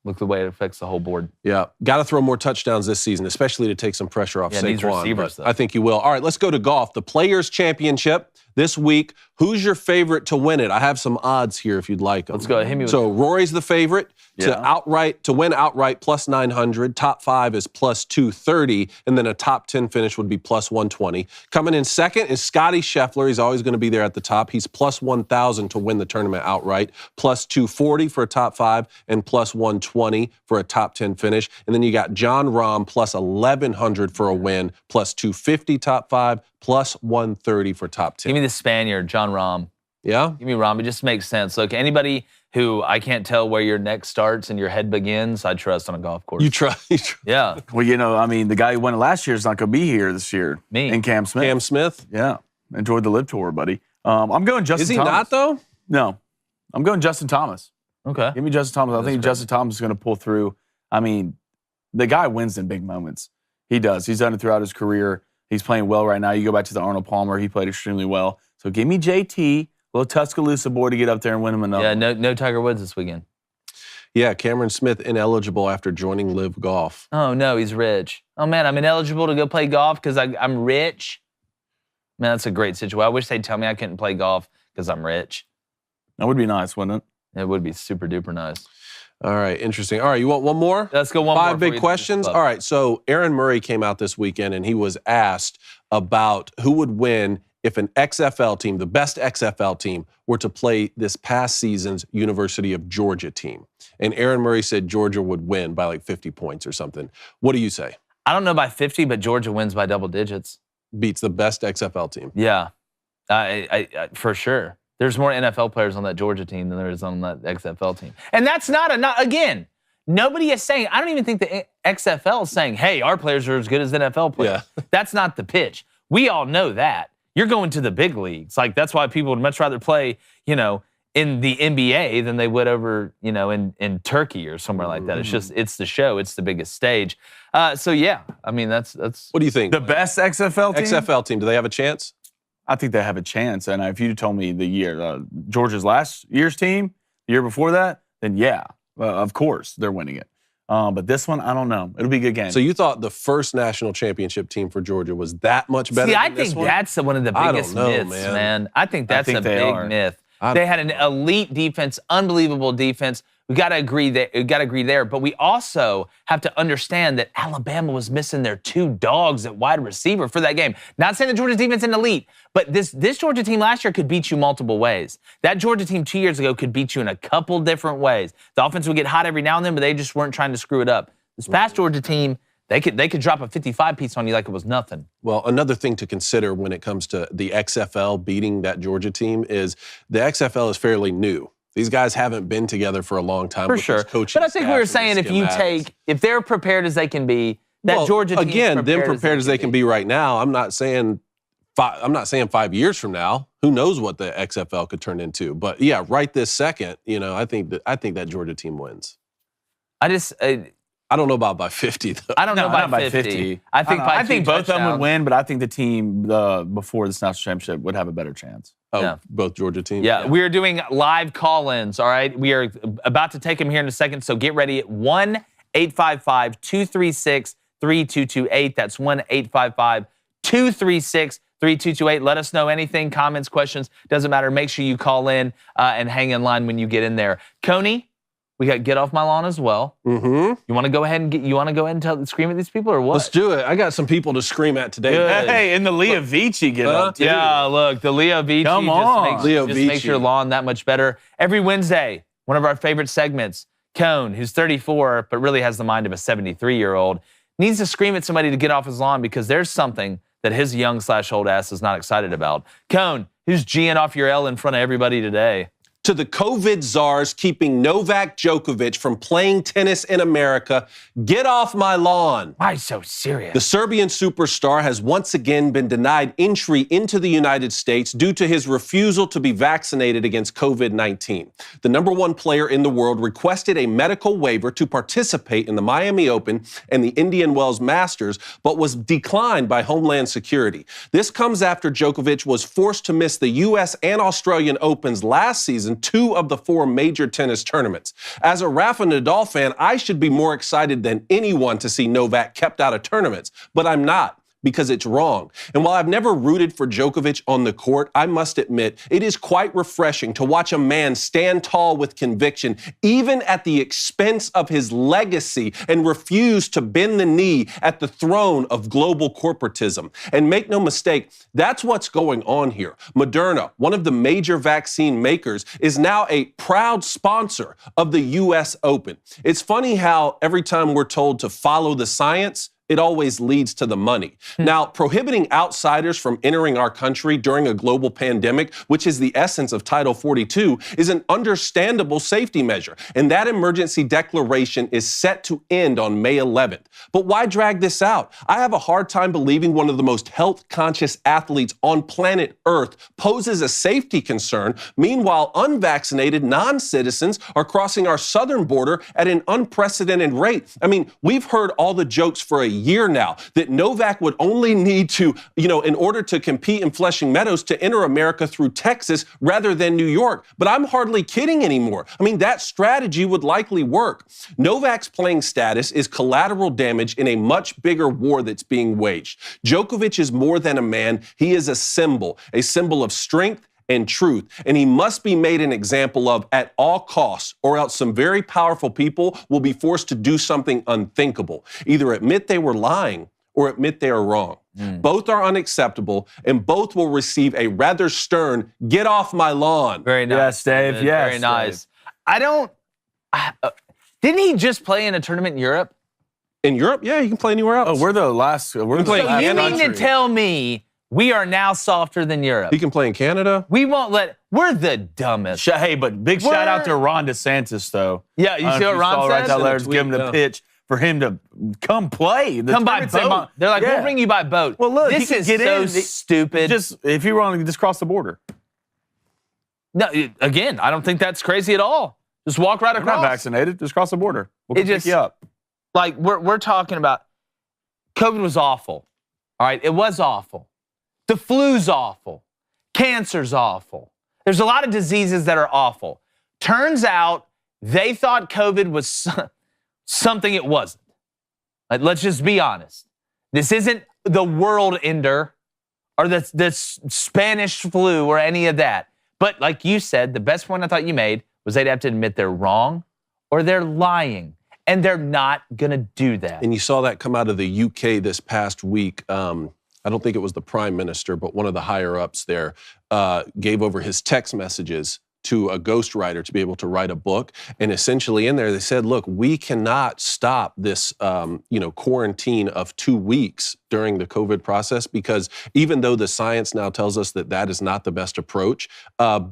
Look the way it affects the whole board. Yeah, got to throw more touchdowns this season, especially to take some pressure off Saquon. These receivers, I think you will. All right, let's go to golf. The Players' Championship this week. Who's your favorite to win it? I have some odds here if you'd like them. Let's go. Hit me with So Rory's the favorite to win outright plus 900. Top 5 is plus 230, and then a top 10 finish would be plus 120. Coming in second is Scotty Scheffler. He's always going to be there at the top. He's plus 1,000 to win the tournament outright, plus 240 for a top 5, and plus 120 for a top 10 finish. And then you got John Rahm plus 1,100 for a win, plus 250 top 5, plus 130 for top 10. Give me the Spaniard, John Rahm. Yeah? Give me Rahm. It just makes sense. Look, anybody who I can't tell where your neck starts and your head begins, I trust on a golf course. You try. Yeah. Well, the guy who won it last year is not going to be here this year. Me. And Cam Smith. Cam Smith? Yeah. Enjoyed the Live Tour, buddy. I'm going Justin Thomas. Is he not, though? No. I'm going Justin Thomas. Okay. Give me Justin Thomas. I think Justin Thomas is going to pull through. I mean, the guy wins in big moments. He does. He's done it throughout his career. He's playing well right now. You go back to the Arnold Palmer. He played extremely well. So give me JT, little Tuscaloosa boy, to get up there and win him another. Yeah, no Tiger Woods this weekend. Yeah, Cameron Smith ineligible after joining Live Golf. Oh, no, he's rich. Oh, man, I'm ineligible to go play golf because I'm rich. Man, that's a great situation. I wish they'd tell me I couldn't play golf because I'm rich. That would be nice, wouldn't it? It would be super duper nice. All right, interesting. All right, you want one more? Let's go one more. 5 big questions? All right, so Aaron Murray came out this weekend, and he was asked about who would win if an XFL team, the best XFL team, were to play this past season's University of Georgia team. And Aaron Murray said Georgia would win by like 50 points or something. What do you say? I don't know by 50, but Georgia wins by double digits. Beats the best XFL team. Yeah, I for sure. There's more NFL players on that Georgia team than there is on that XFL team. And that's again, nobody is saying, I don't even think the XFL is saying, hey, our players are as good as NFL players. Yeah. That's not the pitch. We all know that. You're going to the big leagues. Like, that's why people would much rather play, in the NBA than they would over, in Turkey or somewhere like that. It's the show. It's the biggest stage. So, yeah, I mean, that's. What do you think? The best XFL team? XFL team, do they have a chance? I think they have a chance. And if you told me the year, Georgia's last year's team, the year before that, then yeah, of course they're winning it. But this one, I don't know. It'll be a good game. So you thought the first national championship team for Georgia was that much better than this one? That's one of the biggest myths, man. I think that's a big myth. They had an elite defense, unbelievable defense. We got to agree there. But we also have to understand that Alabama was missing their 2 dogs at wide receiver for that game. Not saying the Georgia defense is elite, but this Georgia team last year could beat you multiple ways. That Georgia team 2 years ago could beat you in a couple different ways. The offense would get hot every now and then, but they just weren't trying to screw it up. This past Georgia team, they could drop a 55 piece on you like it was nothing. Well, another thing to consider when it comes to the XFL beating that Georgia team is the XFL is fairly new. These guys haven't been together for a long time. For sure. But I think we were saying if they're prepared as they can be, that Georgia team again, them prepared as they can be right now. I'm not saying 5 years from now. Who knows what the XFL could turn into? But yeah, right this second, I think that Georgia team wins. I don't know about by 50 though. I don't know about by 50. I think both of them would win, but I think the team before this national championship would have a better chance. Oh, yeah. Both Georgia teams? Yeah, we are doing live call-ins, all right? We are about to take them here in a second, so get ready at 1-855-236-3228. That's 1-855-236-3228. Let us know anything, comments, questions, doesn't matter. Make sure you call in and hang in line when you get in there. Coney, we got Get Off My Lawn as well. Mm-hmm. You want to go ahead and scream at these people or what? Let's do it. I got some people to scream at today. Good. Hey, and the Leah Vici get up too. Yeah, look, the Leah Vici just makes your lawn that much better. Every Wednesday, one of our favorite segments, Cone, who's 34 but really has the mind of a 73-year-old, needs to scream at somebody to get off his lawn because there's something that his young/old ass is not excited about. Cone, who's G'ing off your L in front of everybody today? To the COVID czars keeping Novak Djokovic from playing tennis in America, get off my lawn. Why so serious? The Serbian superstar has once again been denied entry into the United States due to his refusal to be vaccinated against COVID-19. The number one player in the world requested a medical waiver to participate in the Miami Open and the Indian Wells Masters, but was declined by Homeland Security. This comes after Djokovic was forced to miss the U.S. and Australian Opens last season, 2 of the 4 major tennis tournaments. As a Rafa Nadal fan, I should be more excited than anyone to see Novak kept out of tournaments, but I'm not, because it's wrong. And while I've never rooted for Djokovic on the court, I must admit it is quite refreshing to watch a man stand tall with conviction, even at the expense of his legacy, and refuse to bend the knee at the throne of global corporatism. And make no mistake, that's what's going on here. Moderna, one of the major vaccine makers, is now a proud sponsor of the U.S. Open. It's funny how every time we're told to follow the science, it always leads to the money. Now, prohibiting outsiders from entering our country during a global pandemic, which is the essence of Title 42, is an understandable safety measure. And that emergency declaration is set to end on May 11th. But why drag this out? I have a hard time believing one of the most health-conscious athletes on planet Earth poses a safety concern. Meanwhile, unvaccinated non-citizens are crossing our southern border at an unprecedented rate. I mean, we've heard all the jokes for a year now that Novak would only need to, in order to compete in Flushing Meadows, to enter America through Texas rather than New York. But I'm hardly kidding anymore. I mean, that strategy would likely work. Novak's playing status is collateral damage in a much bigger war that's being waged. Djokovic is more than a man. He is a symbol of strength and truth, and he must be made an example of at all costs, or else some very powerful people will be forced to do something unthinkable. Either admit they were lying or admit they are wrong. Both are unacceptable, and both will receive a rather stern, get off my lawn. Very nice. Yes, Dave. Yes, very nice. Didn't he just play in a tournament in Europe? In Europe? Yeah, he can play anywhere else. Oh, we're the last. We're the playing last You mean country. to tell me we are now softer than Europe? He can play in Canada. We won't let. We're the dumbest. Hey, but big shout out to Ron DeSantis, though. Yeah, you see what Ron Right said? there, give him the pitch for him to come play. Come by boat. They're like, we'll bring you by boat. Well, look, this he is can get so in. stupid. Just if you're wrong, just cross the border. No, again, I don't think that's crazy at all. Just walk right We're across. not vaccinated. Just cross the border. We'll It come pick just- you up. Like we're talking about. COVID was awful. All right, it was awful. The flu's awful. Cancer's awful. There's a lot of diseases that are awful. Turns out they thought COVID was something it wasn't. Like, let's just be honest. This isn't the world ender or the Spanish flu or any of that. But like you said, the best point I thought you made was they'd have to admit they're wrong or they're lying. And they're not going to do that. And you saw that come out of the UK this past week. I don't think it was the prime minister, but one of the higher ups there gave over his text messages to a ghostwriter to be able to write a book. And essentially in there, they said, look, we cannot stop this, quarantine of 2 weeks during the COVID process, because even though the science now tells us that that is not the best approach,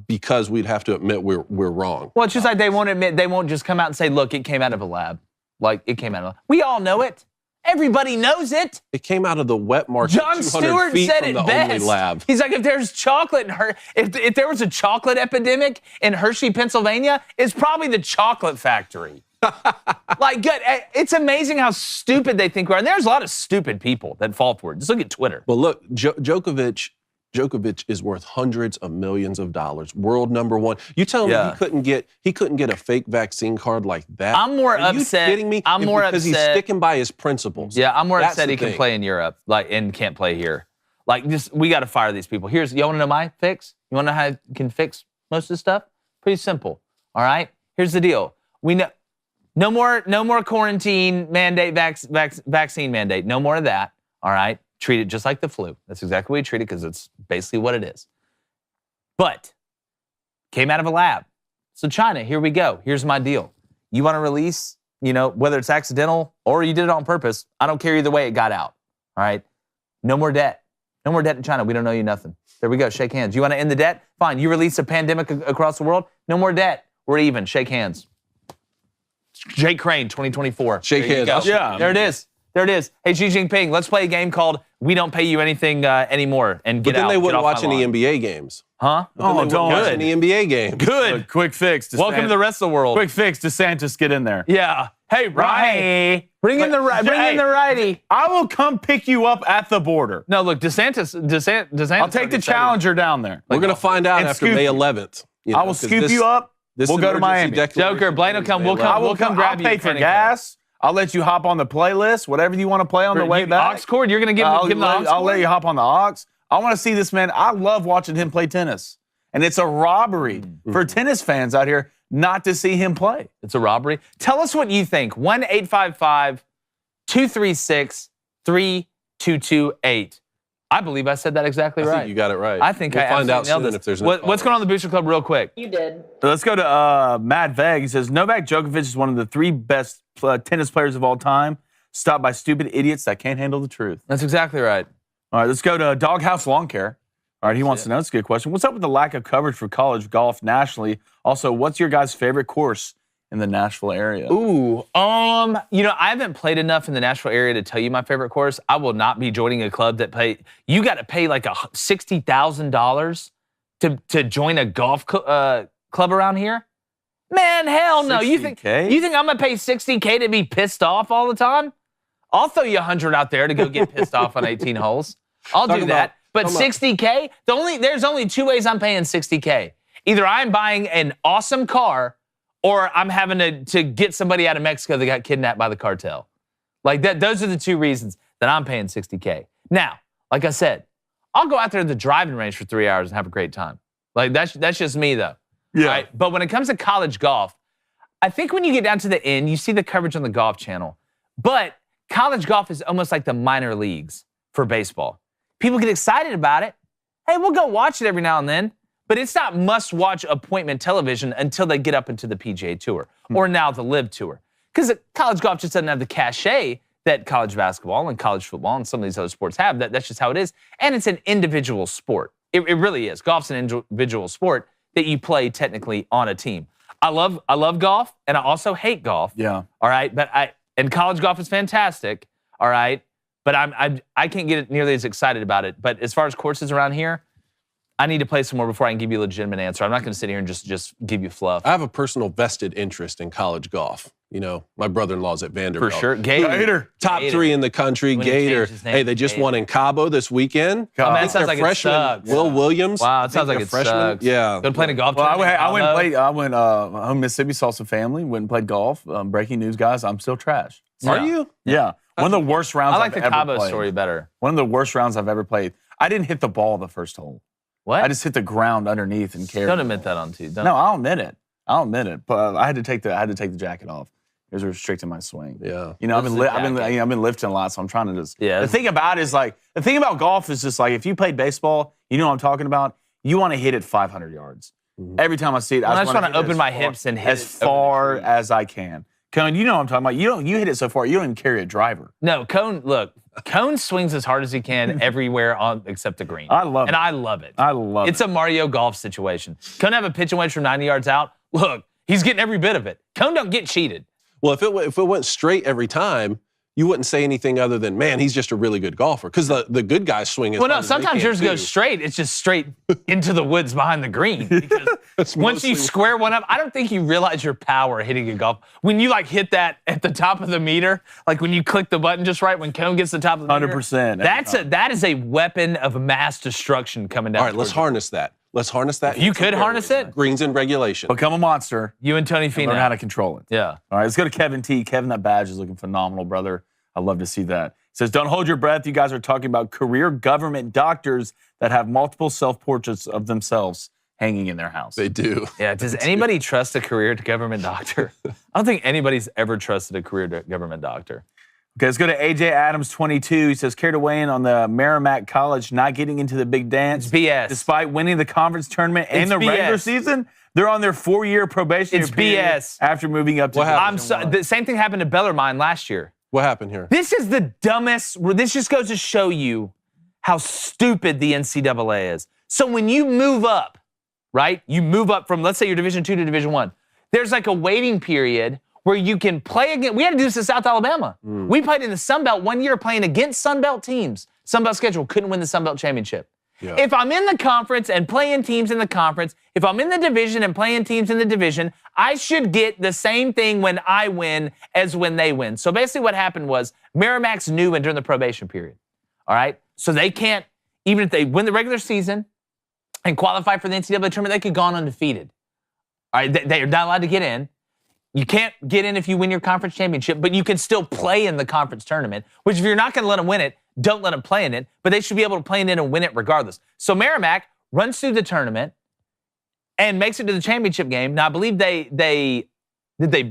because we'd have to admit we're wrong. Well, it's just like they won't just come out and say, look, it came out of a lab. Like, it came out of a lab. We all know it. Everybody knows it. It came out of the wet market. John 200 Stewart feet said from it the best. only lab. He's like, if there's chocolate in if there was a chocolate epidemic in Hershey, Pennsylvania, it's probably the chocolate factory. Like, good. It's amazing how stupid they think we are. And there's a lot of stupid people that fall for it. Just look at Twitter. Well, look, Djokovic is worth hundreds of millions of dollars. World number one. You tell me he couldn't get a fake vaccine card like that? I'm more Are upset. You kidding me? I'm more because upset. he's sticking by his principles. Yeah, I'm more That's upset the he can thing. play in Europe, and can't play here. Like, just we got to fire these people. You want to know my fix? You want to know how I can fix most of this stuff? Pretty simple. All right. Here's the deal. We know no more quarantine mandate, vaccine mandate. No more of that. All right. Treat it just like the flu. That's exactly what we treat it, because it's basically what it is. But came out of a lab. So China, here we go. Here's my deal. You want to release, whether it's accidental or you did it on purpose, I don't care either way it got out. All right. No more debt. No more debt to China. We don't owe you nothing. There we go. Shake hands. You want to end the debt? Fine. You release a pandemic across the world? No more debt. We're even. Shake hands. Jake Crane, 2024. Shake hands. Yeah. There it is. There it is. Hey, Xi Jinping, let's play a game called We Don't Pay You Anything Anymore and get out. But then they wouldn't watch any lawn. NBA games. Huh? Oh, don't watch any NBA games. Good. Quick fix. Welcome to the rest of the world. Quick fix. DeSantis, get in there. Yeah. Hey, Ronnie. Bring in the righty. I will come pick you up at the border. No, look, DeSantis. I'll take the Challenger down there. We're going to find out and after May 11th. I will scoop you up. We'll go to Miami. Joker, Blaine will come. We'll come grab you. I'll pay for gas. I'll let you hop on the playlist, whatever you want to play on the way back. Aux cord, you're going to give him the aux cord? I'll let you hop on the aux. I want to see this man. I love watching him play tennis. And it's a robbery for tennis fans out here not to see him play. It's a robbery. Tell us what you think. 1-855-236-3228. I believe I said that exactly right. I think you got it right. I think we'll I find out soon nailed if there's what's going on in the Booster Club real quick? You did. Let's go to Matt Veg. He says, Novak Djokovic is one of the 3 best tennis players of all time, stopped by stupid idiots that can't handle the truth. That's exactly right. All right, let's go to Doghouse Lawn Care. All right, he wants to know. That's a good question. What's up with the lack of coverage for college golf nationally? Also, what's your guys' favorite course in the Nashville area? Ooh, I haven't played enough in the Nashville area to tell you my favorite course. I will not be joining a club that you got to pay like $60,000 to join a golf club around here. Man, hell no. You think I'm gonna pay $60K to be pissed off all the time? I'll throw you $100 out there to go get pissed off on 18 holes. I'll do that. But $60K? There's only 2 ways I'm paying $60K. Either I'm buying an awesome car, or I'm having to get somebody out of Mexico that got kidnapped by the cartel. Like that. Those are the 2 reasons that I'm paying $60K. Now, like I said, I'll go out there to the driving range for 3 hours and have a great time. Like that's just me though. Yeah. Right? But when it comes to college golf, I think when you get down to the end, you see the coverage on the Golf Channel. But college golf is almost like the minor leagues for baseball. People get excited about it. Hey, we'll go watch it every now and then. But it's not must-watch appointment television until they get up into the PGA Tour or now the LIV Tour. Because college golf just doesn't have the cachet that college basketball and college football and some of these other sports have. That's just how it is. And it's an individual sport. It really is. Golf's an individual sport that you play technically on a team. I love golf, and I also hate golf. Yeah. All right, and college golf is fantastic. All right, but I can't get nearly as excited about it. But as far as courses around here, I need to play some more before I can give you a legitimate answer. I'm not going to sit here and just give you fluff. I have a personal vested interest in college golf. You know, my brother-in-law's at Vanderbilt. For sure. Gator. Top 3 in the country. When he Gator. changed his name Hey, to they just Gator. won in Cabo this weekend. Oh, man, I it think sounds their like it freshman, sucks. Will Williams. Wow, it sounds I like think it they're freshmen. sucks. Yeah. Go to play a golf Well, tournament. I went home to Mississippi, saw some family, went and played golf. Breaking news, guys, I'm still trash. Are you? Yeah. One of the worst rounds I like I've the ever Cabo played. story better. One of the worst rounds I've ever played. I didn't hit the ball the first hole. What? I just hit the ground underneath and carried. Don't admit that on TV. No, I'll admit it. But I had to take the jacket off. It was restricting my swing. Yeah. You know, I've What's been lifting a lot, so I'm trying to just. Yeah. The thing about golf is just like if you played baseball, you know what I'm talking about. You want to hit it 500 yards. Every time I see it, I I just want to open my hips and hit as it over far the tree. as I can. Cone, you know what I'm talking about. You hit it so far, you don't even carry a driver. No, Cone swings as hard as he can everywhere except the green. I love it. And I love it. I love it. It's a Mario Golf situation. Cone have a pitching wedge from 90 yards out. Look, he's getting every bit of it. Cone don't get cheated. Well, if it went straight every time, you wouldn't say anything other than, man, he's just a really good golfer. Because the good guys swing as Well, no, hard as they sometimes can, yours too. goes straight. It's just straight into the woods behind the green. Because once you square one up, I don't think you realize your power hitting a golf. When you hit that at the top of the meter, like when you click the button just right, when Cone gets the top of the meter. 100%. That is a weapon of mass destruction coming down. All right, let's harness that. Let's harness that. You could harness it? Greens in regulation. Become a monster. You and Tony Finau. Learn how to control it. Yeah. All right, let's go to Kevin T. Kevin, that badge is looking phenomenal, brother. I love to see that. He says, don't hold your breath. You guys are talking about career government doctors that have multiple self-portraits of themselves hanging in their house. They do. Yeah. Does anybody trust a career government doctor? I don't think anybody's ever trusted a career government doctor. Okay, let's go to AJ Adams, 22. He says, care to weigh in on the Merrimack College not getting into the big dance? It's BS. Despite winning the conference tournament and the regular BS. season, they're on their 4-year probation It's period BS. after moving up to Division I. The same thing happened to Bellarmine last year. What happened here? This is the dumbest. This just goes to show you how stupid the NCAA is. So when you move up, right? You move up from, let's say, your Division II to Division I. There's like a waiting period where you can play again. We had to do this in South Alabama. We played in the Sun Belt one year playing against Sun Belt teams. Sun Belt schedule, couldn't win the Sun Belt championship. Yeah. If I'm in the conference and playing teams in the conference, if I'm in the division and playing teams in the division, I should get the same thing when I win as when they win. So basically what happened was Merrimack's new and during the probation period. All right? So they can't, even if they win the regular season and qualify for the NCAA tournament, they could go on undefeated. All right? They're not allowed to get in. You can't get in if you win your conference championship, but you can still play in the conference tournament, which if you're not going to let them win it, don't let them play in it, but they should be able to play in it and win it regardless. So Merrimack runs through the tournament and makes it to the championship game. Now, I believe did they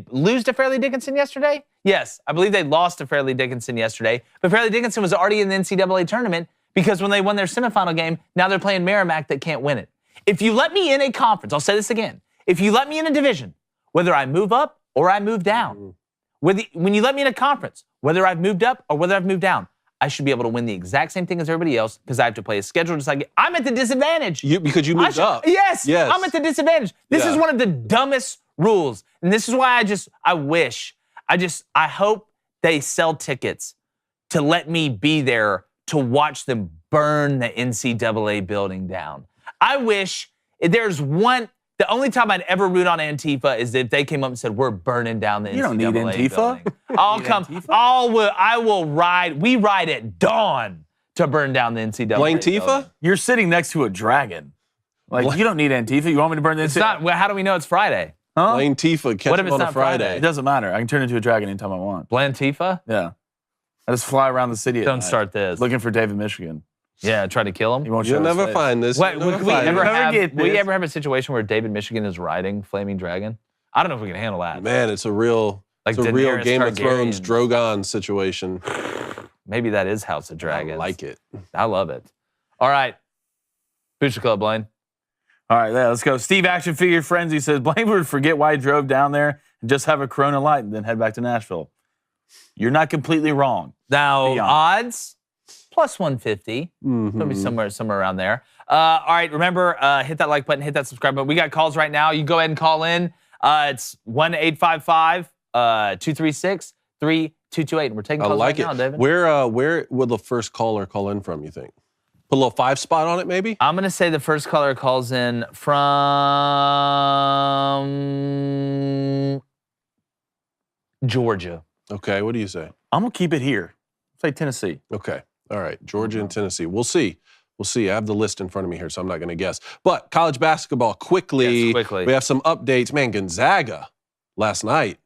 lose to Fairleigh Dickinson yesterday? Yes, I believe they lost to Fairleigh Dickinson yesterday, but Fairleigh Dickinson was already in the NCAA tournament because when they won their semifinal game, now they're playing Merrimack that can't win it. If you let me in a conference, I'll say this again, if you let me in a division, whether I move up or I move down, when you let me in a conference, whether I've moved up or whether I've moved down, I should be able to win the exact same thing as everybody else because I have to play a schedule just like I'm at the disadvantage. Because you moved up. Yes, I'm at the disadvantage. This is one of the dumbest rules. And this is why I hope they sell tickets to let me be there to watch them burn the NCAA building down. I wish there's one. The only time I'd ever root on Antifa is if they came up and said, we're burning down the NCAA don't need Antifa. building. I will ride. We ride at dawn to burn down the NCAA Blame building. Tifa? You're sitting next to a dragon. Like, you don't need Antifa. You want me to burn the It's NCAA? not. Well, how do we know it's Friday? Huh? Blame Tifa. Catch What if him it's on a not Friday. Friday? It doesn't matter. I can turn into a dragon anytime I want. Blame Antifa? Yeah. I just fly around the city at Don't night, start this. looking for David Michigan. Yeah, try to kill him. He won't You'll show his never face. find this. Wait, You'll never will we find ever it. have a situation where David Michigan is riding Flaming Dragon? I don't know if we can handle that. Man, it's a real, Like it's a real Daenerys Game of Thrones Targaryen. Drogon situation. Maybe that is House of Dragons. I like it. I love it. All right. Booster Club, Blaine. All right, let's go. Steve Action Figure Frenzy says, Blaine would forget why he drove down there and just have a Corona Light and then head back to Nashville. You're not completely wrong. Now, Be odds, plus 150. Mm-hmm. It'll be somewhere around there. All right, remember, hit that like button, hit that subscribe button. We got calls right now. You go ahead and call in. It's 1-855-236-3228. We're taking I calls like right it. now, David. Where will the first caller call in from, you think? Put a little 5 spot on it, maybe? I'm going to say the first caller calls in from Georgia. Okay, what do you say? I'm going to keep it here. Say Tennessee. Okay, all right. Georgia and Tennessee. We'll see. We'll see. I have the list in front of me here, so I'm not going to guess. But college basketball, quickly. Yes, quickly. We have some updates. Man, Gonzaga last night,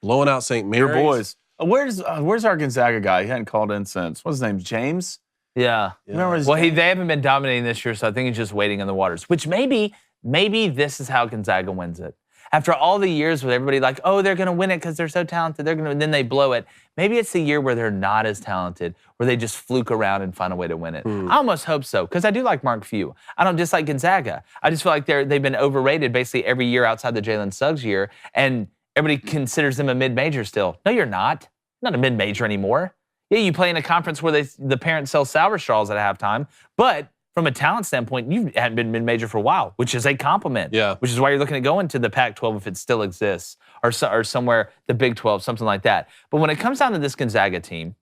blowing out St. Mary's. Your boys. Where's our Gonzaga guy? He hadn't called in since. What's his name? James? Yeah. Remember his Well, name? they haven't been dominating this year, so I think he's just waiting in the waters, which maybe this is how Gonzaga wins it. After all the years with everybody like, oh, they're going to win it because they're so talented, and then they blow it. Maybe it's the year where they're not as talented, where they just fluke around and find a way to win it. I almost hope so, because I do like Mark Few. I don't dislike Gonzaga. I just feel like they've been overrated basically every year outside the Jalen Suggs year, and everybody considers them a mid-major still. No, you're not. Not a mid-major anymore. Yeah, you play in a conference where the parents sell sour straws at halftime, but from a talent standpoint, you hadn't been mid-major for a while, which is a compliment. Yeah. Which is why you're looking at going to the Pac-12 if it still exists, or somewhere the Big 12, something like that. But when it comes down to this Gonzaga team,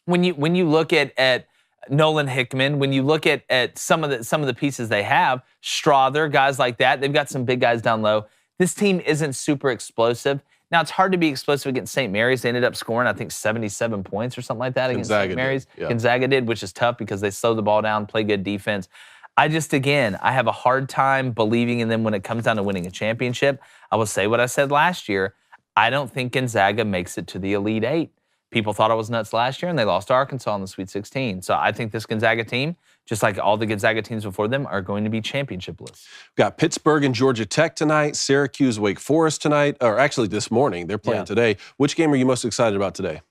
when you look at Nolan Hickman, when you look at some of the pieces they have, Strother, guys like that, they've got some big guys down low. This team isn't super explosive. Now, it's hard to be explosive against St. Mary's. They ended up scoring, I think, 77 points or something like that against St. Mary's. Yeah. Gonzaga did, which is tough because they slow the ball down, play good defense. I have a hard time believing in them when it comes down to winning a championship. I will say what I said last year. I don't think Gonzaga makes it to the Elite Eight. People thought I was nuts last year, and they lost to Arkansas in the Sweet 16. So I think this Gonzaga team, just like all the Gonzaga teams before them, are going to be championshipless. We've got Pittsburgh and Georgia Tech tonight, Syracuse, Wake Forest tonight, or actually this morning. They're playing today. Which game are you most excited about today?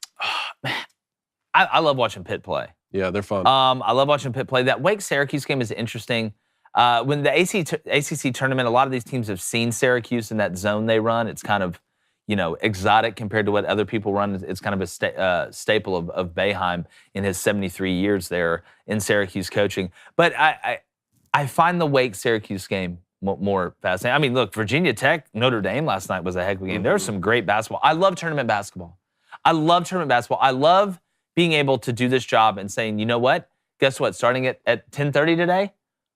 I love watching Pitt play. Yeah, they're fun. I love watching Pitt play. That Wake-Syracuse game is interesting. When the ACC tournament, a lot of these teams have seen Syracuse in that zone they run. It's kind of, exotic compared to what other people run. It's kind of a staple of Boeheim in his 73 years there in Syracuse coaching. But I find the Wake-Syracuse game more fascinating. I mean, look, Virginia Tech, Notre Dame last night was a heck of a game. There was some great basketball. I love tournament basketball. I love being able to do this job and saying, you know what? Guess what? Starting at 10:30 today,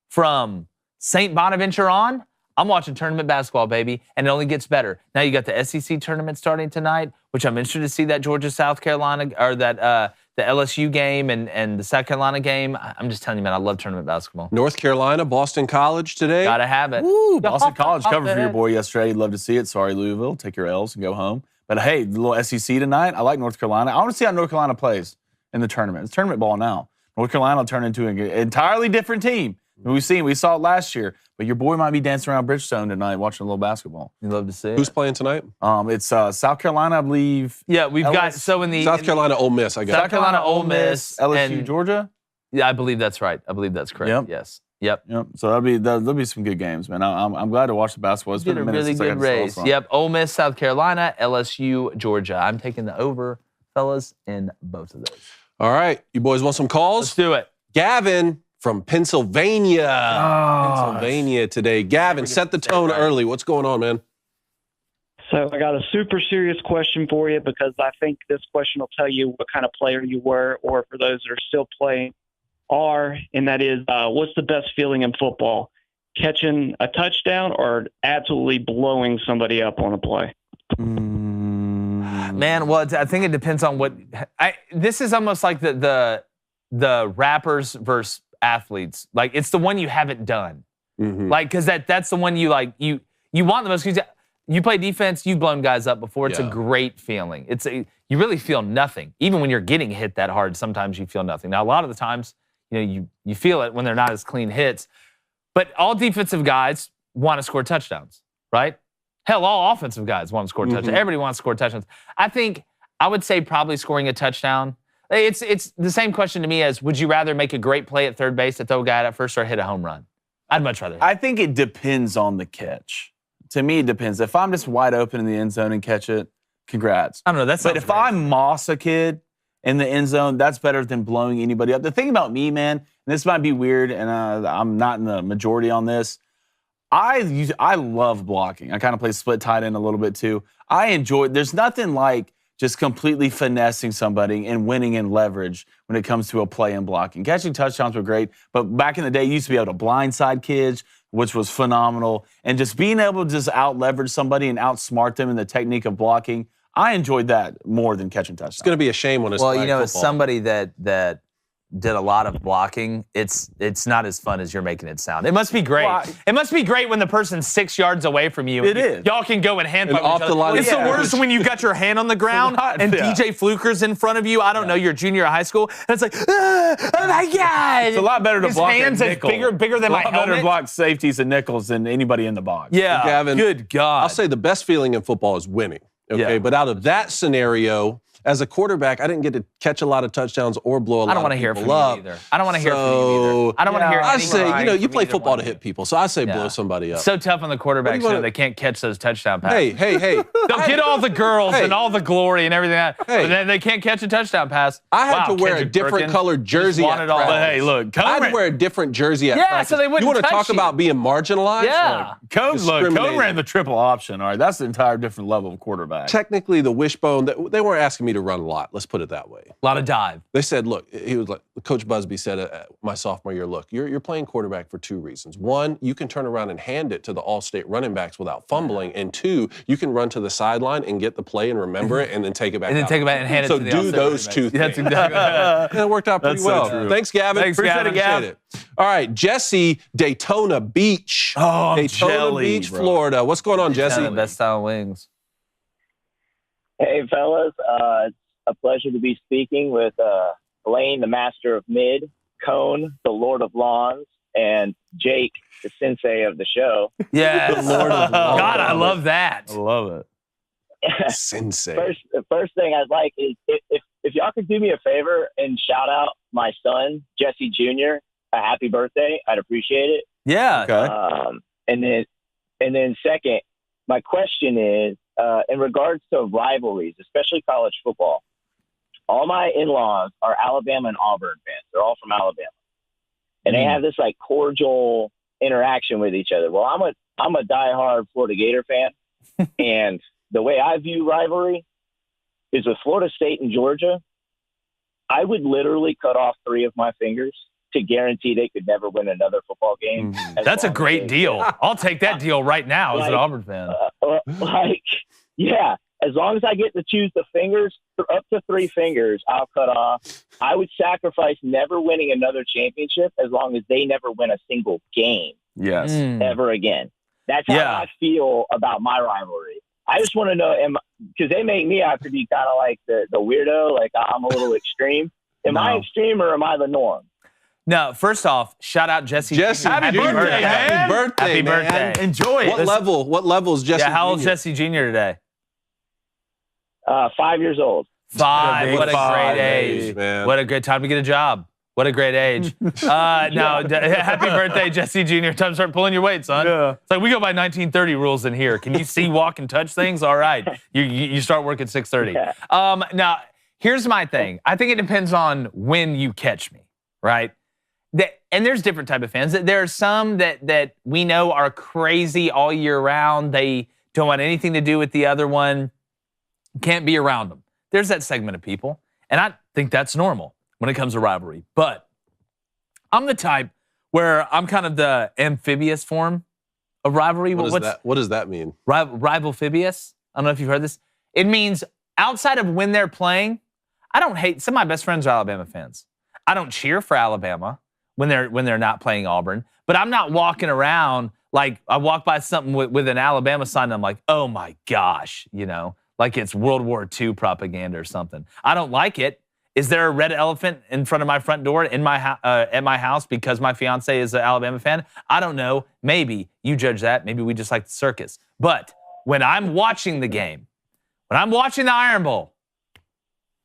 from St. Bonaventure on, I'm watching tournament basketball, baby, and it only gets better. Now you got the SEC tournament starting tonight, which I'm interested to see that Georgia-South Carolina, or that the LSU game and the South Carolina game. I'm just telling you, man, I love tournament basketball. North Carolina, Boston College today. Gotta have it. Woo, Boston College covered for your boy yesterday. You'd love to see it. Sorry, Louisville. Take your L's and go home. But hey, the little SEC tonight. I like North Carolina. I want to see how North Carolina plays in the tournament. It's tournament ball now. North Carolina will turn into an entirely different team. We saw it last year. But your boy might be dancing around Bridgestone tonight watching a little basketball. You'd love to see it. Who's playing tonight? It's South Carolina, I believe. Yeah, we've got South Carolina, Ole Miss. I got South Carolina, Ole Miss, LSU, and Georgia. Yeah, I believe that's right. I believe that's correct. Yep. Yes. Yep. So there'll be some good games, man. I'm glad to watch the basketball. It's been a minute really since I good got to race. Yep. Ole Miss, South Carolina, LSU, Georgia. I'm taking the over, fellas, in both of those. All right, you boys want some calls? Let's do it. Gavin from Pennsylvania. Pennsylvania today. Gavin, set the tone early. What's going on, man? So I got a super serious question for you, because I think this question will tell you what kind of player you were, or for those that are still playing, and that is, what's the best feeling in football? Catching a touchdown or absolutely blowing somebody up on a play? Man, well, I think it depends on what. This is almost like the rappers versus athletes. Like, it's the one you haven't done. Like, because that's the one you like. You want the most. Cause you play defense. You've blown guys up before. It's a great feeling. You really feel nothing, even when you're getting hit that hard. Sometimes you feel nothing. Now, a lot of the times, you feel it when they're not as clean hits. But all defensive guys want to score touchdowns, right? Hell, all offensive guys want to score touchdowns. Everybody wants to score touchdowns. I would say probably scoring a touchdown. It's the same question to me as, would you rather make a great play at third base to throw a guy at first, or hit a home run? I'd much rather. I think it depends on the catch. To me, it depends. If I'm just wide open in the end zone and catch it, congrats. I don't know. But if I'm Moss a kid in the end zone, that's better than blowing anybody up. The thing about me, man, and this might be weird, and I'm not in the majority on this, I love blocking. I kind of play split tight end a little bit too. I enjoy it. There's nothing like just completely finessing somebody and winning in leverage when it comes to a play and blocking. Catching touchdowns were great, but back in the day, you used to be able to blindside kids, which was phenomenal. And just being able to just out-leverage somebody and outsmart them in the technique of blocking, I enjoyed that more than catching touchdowns. It's going to be a shame when it's as somebody that did a lot of blocking, it's not as fun as you're making it sound. It must be great. Well, it must be great when the person's 6 yards away from you. It is. Y'all can go and hand fight off each the other. line. It's the worst when you've got your hand on the ground and DJ Fluker's in front of you. I don't know, you're junior high school, and it's like, oh my God. It's a lot better to block His hands are bigger than my helmet. A lot better to block safeties and nickels than anybody in the box. Yeah, Gavin, good God. I'll say the best feeling in football is winning. Okay, but out of that scenario, as a quarterback, I didn't get to catch a lot of touchdowns or blow a lot of people up. I don't want to hear from you either. I don't want to hear from you either. I don't want to hear I say, you play football to hit hit people, so I say blow somebody up. So tough on the quarterbacks now they can't catch those touchdown passes. Hey. They'll get all the girls and all the glory and everything, but then they can't catch a touchdown pass. I had to wear a different colored jersey at practice. But hey, look, I had to wear a different jersey at practice. So they wouldn't You want to touch talk about being marginalized? Yeah. Cone ran the triple option, all right? That's an entire different level of quarterback. Technically, the wishbone, they weren't asking me to run a lot. Let's put it that way. A lot of dive. They said, look, he was like, Coach Busby said my sophomore year, look, you're playing quarterback for 2 reasons. 1, you can turn around and hand it to the all-state running backs without fumbling. And 2, you can run to the sideline and get the play and remember it and then take it back and then out. take it back and hand it to the So do those 2 things. That's exactly right. And it worked out pretty well. So Thanks, Gavin. Thanks, Gavin. Appreciate it. All right, Jesse, Daytona Beach. Oh, Daytona Beach, Florida. What's going on, Jesse? The best style wings. Hey, fellas. It's a pleasure to be speaking with Blaine, the master of mid, Cone, the Lord of Lawns, and Jake, the sensei of the show. Yeah. The Lord of Lawns. God, I love that. I love it. Sensei. The first thing I'd like is if y'all could do me a favor and shout out my son, Jesse Jr., a happy birthday, I'd appreciate it. Yeah. Okay. And then second, my question is, in regards to rivalries, especially college football, all my in-laws are Alabama and Auburn fans. They're all from Alabama. And they have this like cordial interaction with each other. Well, I'm a diehard Florida Gator fan. And the way I view rivalry is with Florida State and Georgia, I would literally cut off 3 of my fingers to guarantee they could never win another football game. That's a great deal. I'll take that deal right now as an Auburn fan. Yeah, as long as I get to choose the fingers, up to 3 fingers, I'll cut off. I would sacrifice never winning another championship as long as they never win a single game. Yes. Ever again. That's how I feel about my rivalry. I just want to know, because they make me out to be kind of like the weirdo, like I'm a little extreme. Am I extreme or am I the norm? No, first off, shout out Jesse. Happy birthday, man. Happy birthday, Happy man. birthday. Enjoy it. What level is Jesse? Yeah, how old Jr.? Jesse Jr. today? 5 years old. 5. What a Five, great age. man. What a great time to get a job. What a great age. Happy birthday, Jesse Jr. Time to start pulling your weight, son. Yeah. It's like we go by 1930 rules in here. Can you see, walk, and touch things? All right. You start work at 6:30. Yeah. Now, here's my thing. I think it depends on when you catch me, right? And there's different type of fans. There are some that we know are crazy all year round. They don't want anything to do with the other one. Can't be around them. There's that segment of people. And I think that's normal when it comes to rivalry. But I'm the type where I'm kind of the amphibious form of rivalry. What does that mean? Rivalphibious? I don't know if you've heard this. It means outside of when they're playing, I don't hate. Some of my best friends are Alabama fans. I don't cheer for Alabama when they're not playing Auburn. But I'm not walking around like I walk by something with an Alabama sign and I'm like, oh my gosh, like it's World War II propaganda or something. I don't like it. Is there a red elephant in front of my front door at my house because my fiance is an Alabama fan? I don't know. Maybe. You judge that. Maybe we just like the circus. But when I'm watching the game, when I'm watching the Iron Bowl,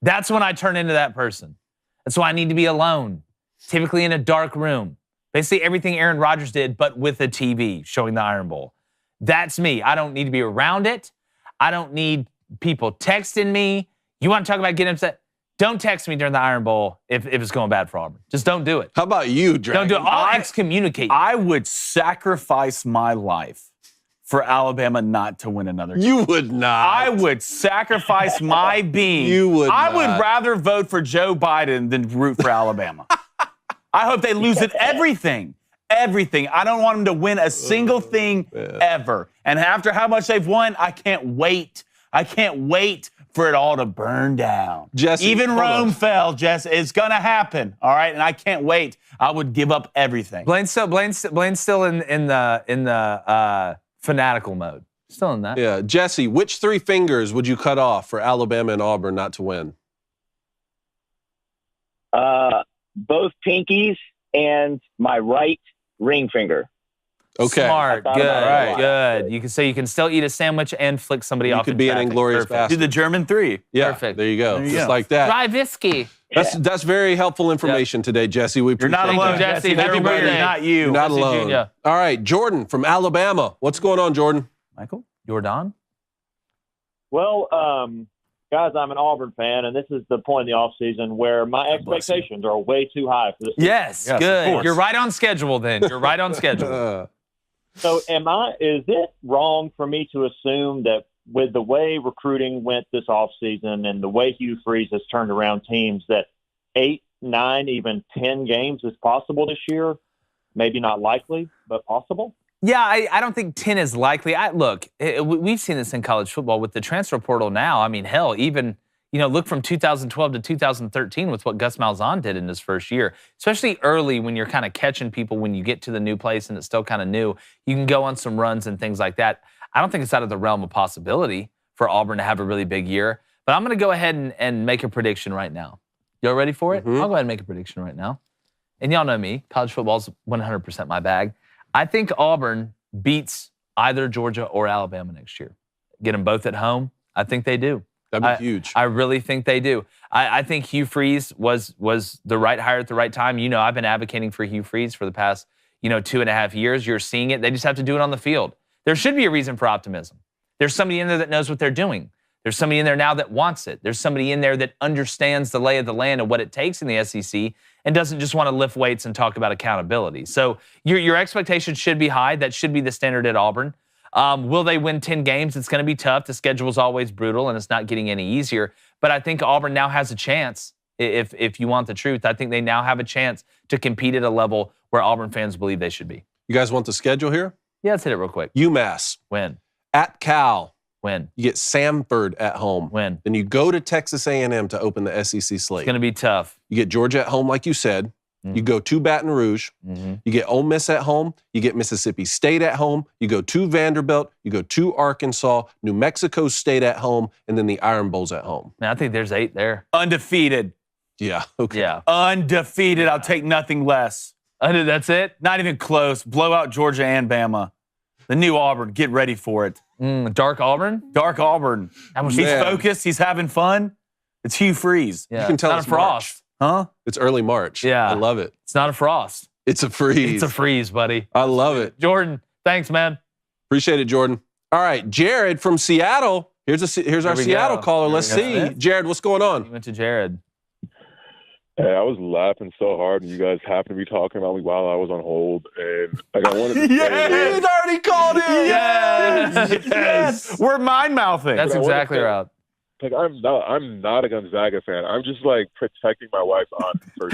that's when I turn into that person. That's why I need to be alone, typically in a dark room. Basically everything Aaron Rodgers did, but with a TV showing the Iron Bowl. That's me. I don't need to be around it. I don't need people texting me. You want to talk about getting upset? Don't text me during the Iron Bowl if it's going bad for Auburn. Just don't do it. How about you, Dragon? Don't do it. I'll excommunicate you. I would sacrifice my life for Alabama not to win another game. You would not. I would sacrifice my being. You would I not. would rather vote for Joe Biden than root for Alabama. I hope they lose at everything. Everything. I don't want them to win a single thing ever. And after how much they've won, I can't wait. I can't wait for it all to burn down. Jesse, even hold Rome on. fell, Jesse. It's going to happen. All right. And I can't wait. I would give up everything. Blaine's still in the fanatical mode. Still in that. Yeah. Jesse, which 3 fingers would you cut off for Alabama and Auburn not to win? Both pinkies and my right ring finger. Okay. Smart. I Good. thought about it. Good. You can still eat a sandwich and flick somebody You off. could in be an traffic. inglorious Perfect. bastard. Do the German 3. Yeah, Perfect. there you go. There you Just go. like that. Dry whiskey. That's very helpful information today, Jesse. We You're appreciate not Thank you, alone, Jesse. Jesse. Happy Everybody, birthday. not you. You're not Jesse alone. Jr. All right, Jordan from Alabama. What's going on, Jordan? Michael? Jordan? Well, guys, I'm an Auburn fan, and this is the point in the offseason where my expectations are way too high for this season. Yes, Yes, of good. course. You're right on schedule then. You're right on schedule. So is it wrong for me to assume that with the way recruiting went this offseason and the way Hugh Freeze has turned around teams that 8, 9, even 10 games is possible this year? Maybe not likely, but possible? Yeah, I don't think 10 is likely. We've seen this in college football with the transfer portal now. I mean, hell, even, look from 2012 to 2013 with what Gus Malzahn did in his first year, especially early when you're kind of catching people when you get to the new place and it's still kind of new. You can go on some runs and things like that. I don't think it's out of the realm of possibility for Auburn to have a really big year, but I'm going to go ahead and make a prediction right now. Y'all ready for it? Mm-hmm. I'll go ahead and make a prediction right now. And y'all know me. College football's 100% my bag. I think Auburn beats either Georgia or Alabama next year. Get them both at home. I think they do. That'd be huge. I really think they do. I think Hugh Freeze was the right hire at the right time. I've been advocating for Hugh Freeze for the past, 2.5 years. You're seeing it. They just have to do it on the field. There should be a reason for optimism. There's somebody in there that knows what they're doing. There's somebody in there now that wants it. There's somebody in there that understands the lay of the land and what it takes in the SEC and doesn't just want to lift weights and talk about accountability. So your expectations should be high. That should be the standard at Auburn. Will they win 10 games? It's going to be tough. The schedule is always brutal, and it's not getting any easier. But I think Auburn now has a chance, if you want the truth. I think they now have a chance to compete at a level where Auburn fans believe they should be. You guys want the schedule here? Yeah, let's hit it real quick. UMass. Win. At Cal. Win. You get Samford at home. Win. Then you go to Texas A&M to open the SEC slate. It's going to be tough. You get Georgia at home, like you said. Mm-hmm. You go to Baton Rouge. Mm-hmm. You get Ole Miss at home. You get Mississippi State at home. You go to Vanderbilt. You go to Arkansas, New Mexico State at home, and then the Iron Bowl's at home. Man, I think there's 8 there. Undefeated. Yeah, okay. Yeah. Undefeated. I'll take nothing less. That's it? Not even close. Blow out Georgia and Bama. The new Auburn. Get ready for it. Dark Auburn? Dark Auburn. He's focused. He's having fun. It's Hugh Freeze. Yeah. You can tell it's not a frost. Huh? It's early March. Yeah. I love it. It's not a frost. It's a freeze. It's a freeze, buddy. I love it. Jordan, thanks, man. Appreciate it, Jordan. All right, Jared from Seattle. Here's our Seattle caller. Let's see. Jared, what's going on? We went to Jared. Hey, I was laughing so hard when you guys happened to be talking about me while I was on hold, and I wanted to say he's already called in. Yes. We're mind mouthing. That's exactly right. Like I'm not a Gonzaga fan. I'm just like protecting my wife's honor.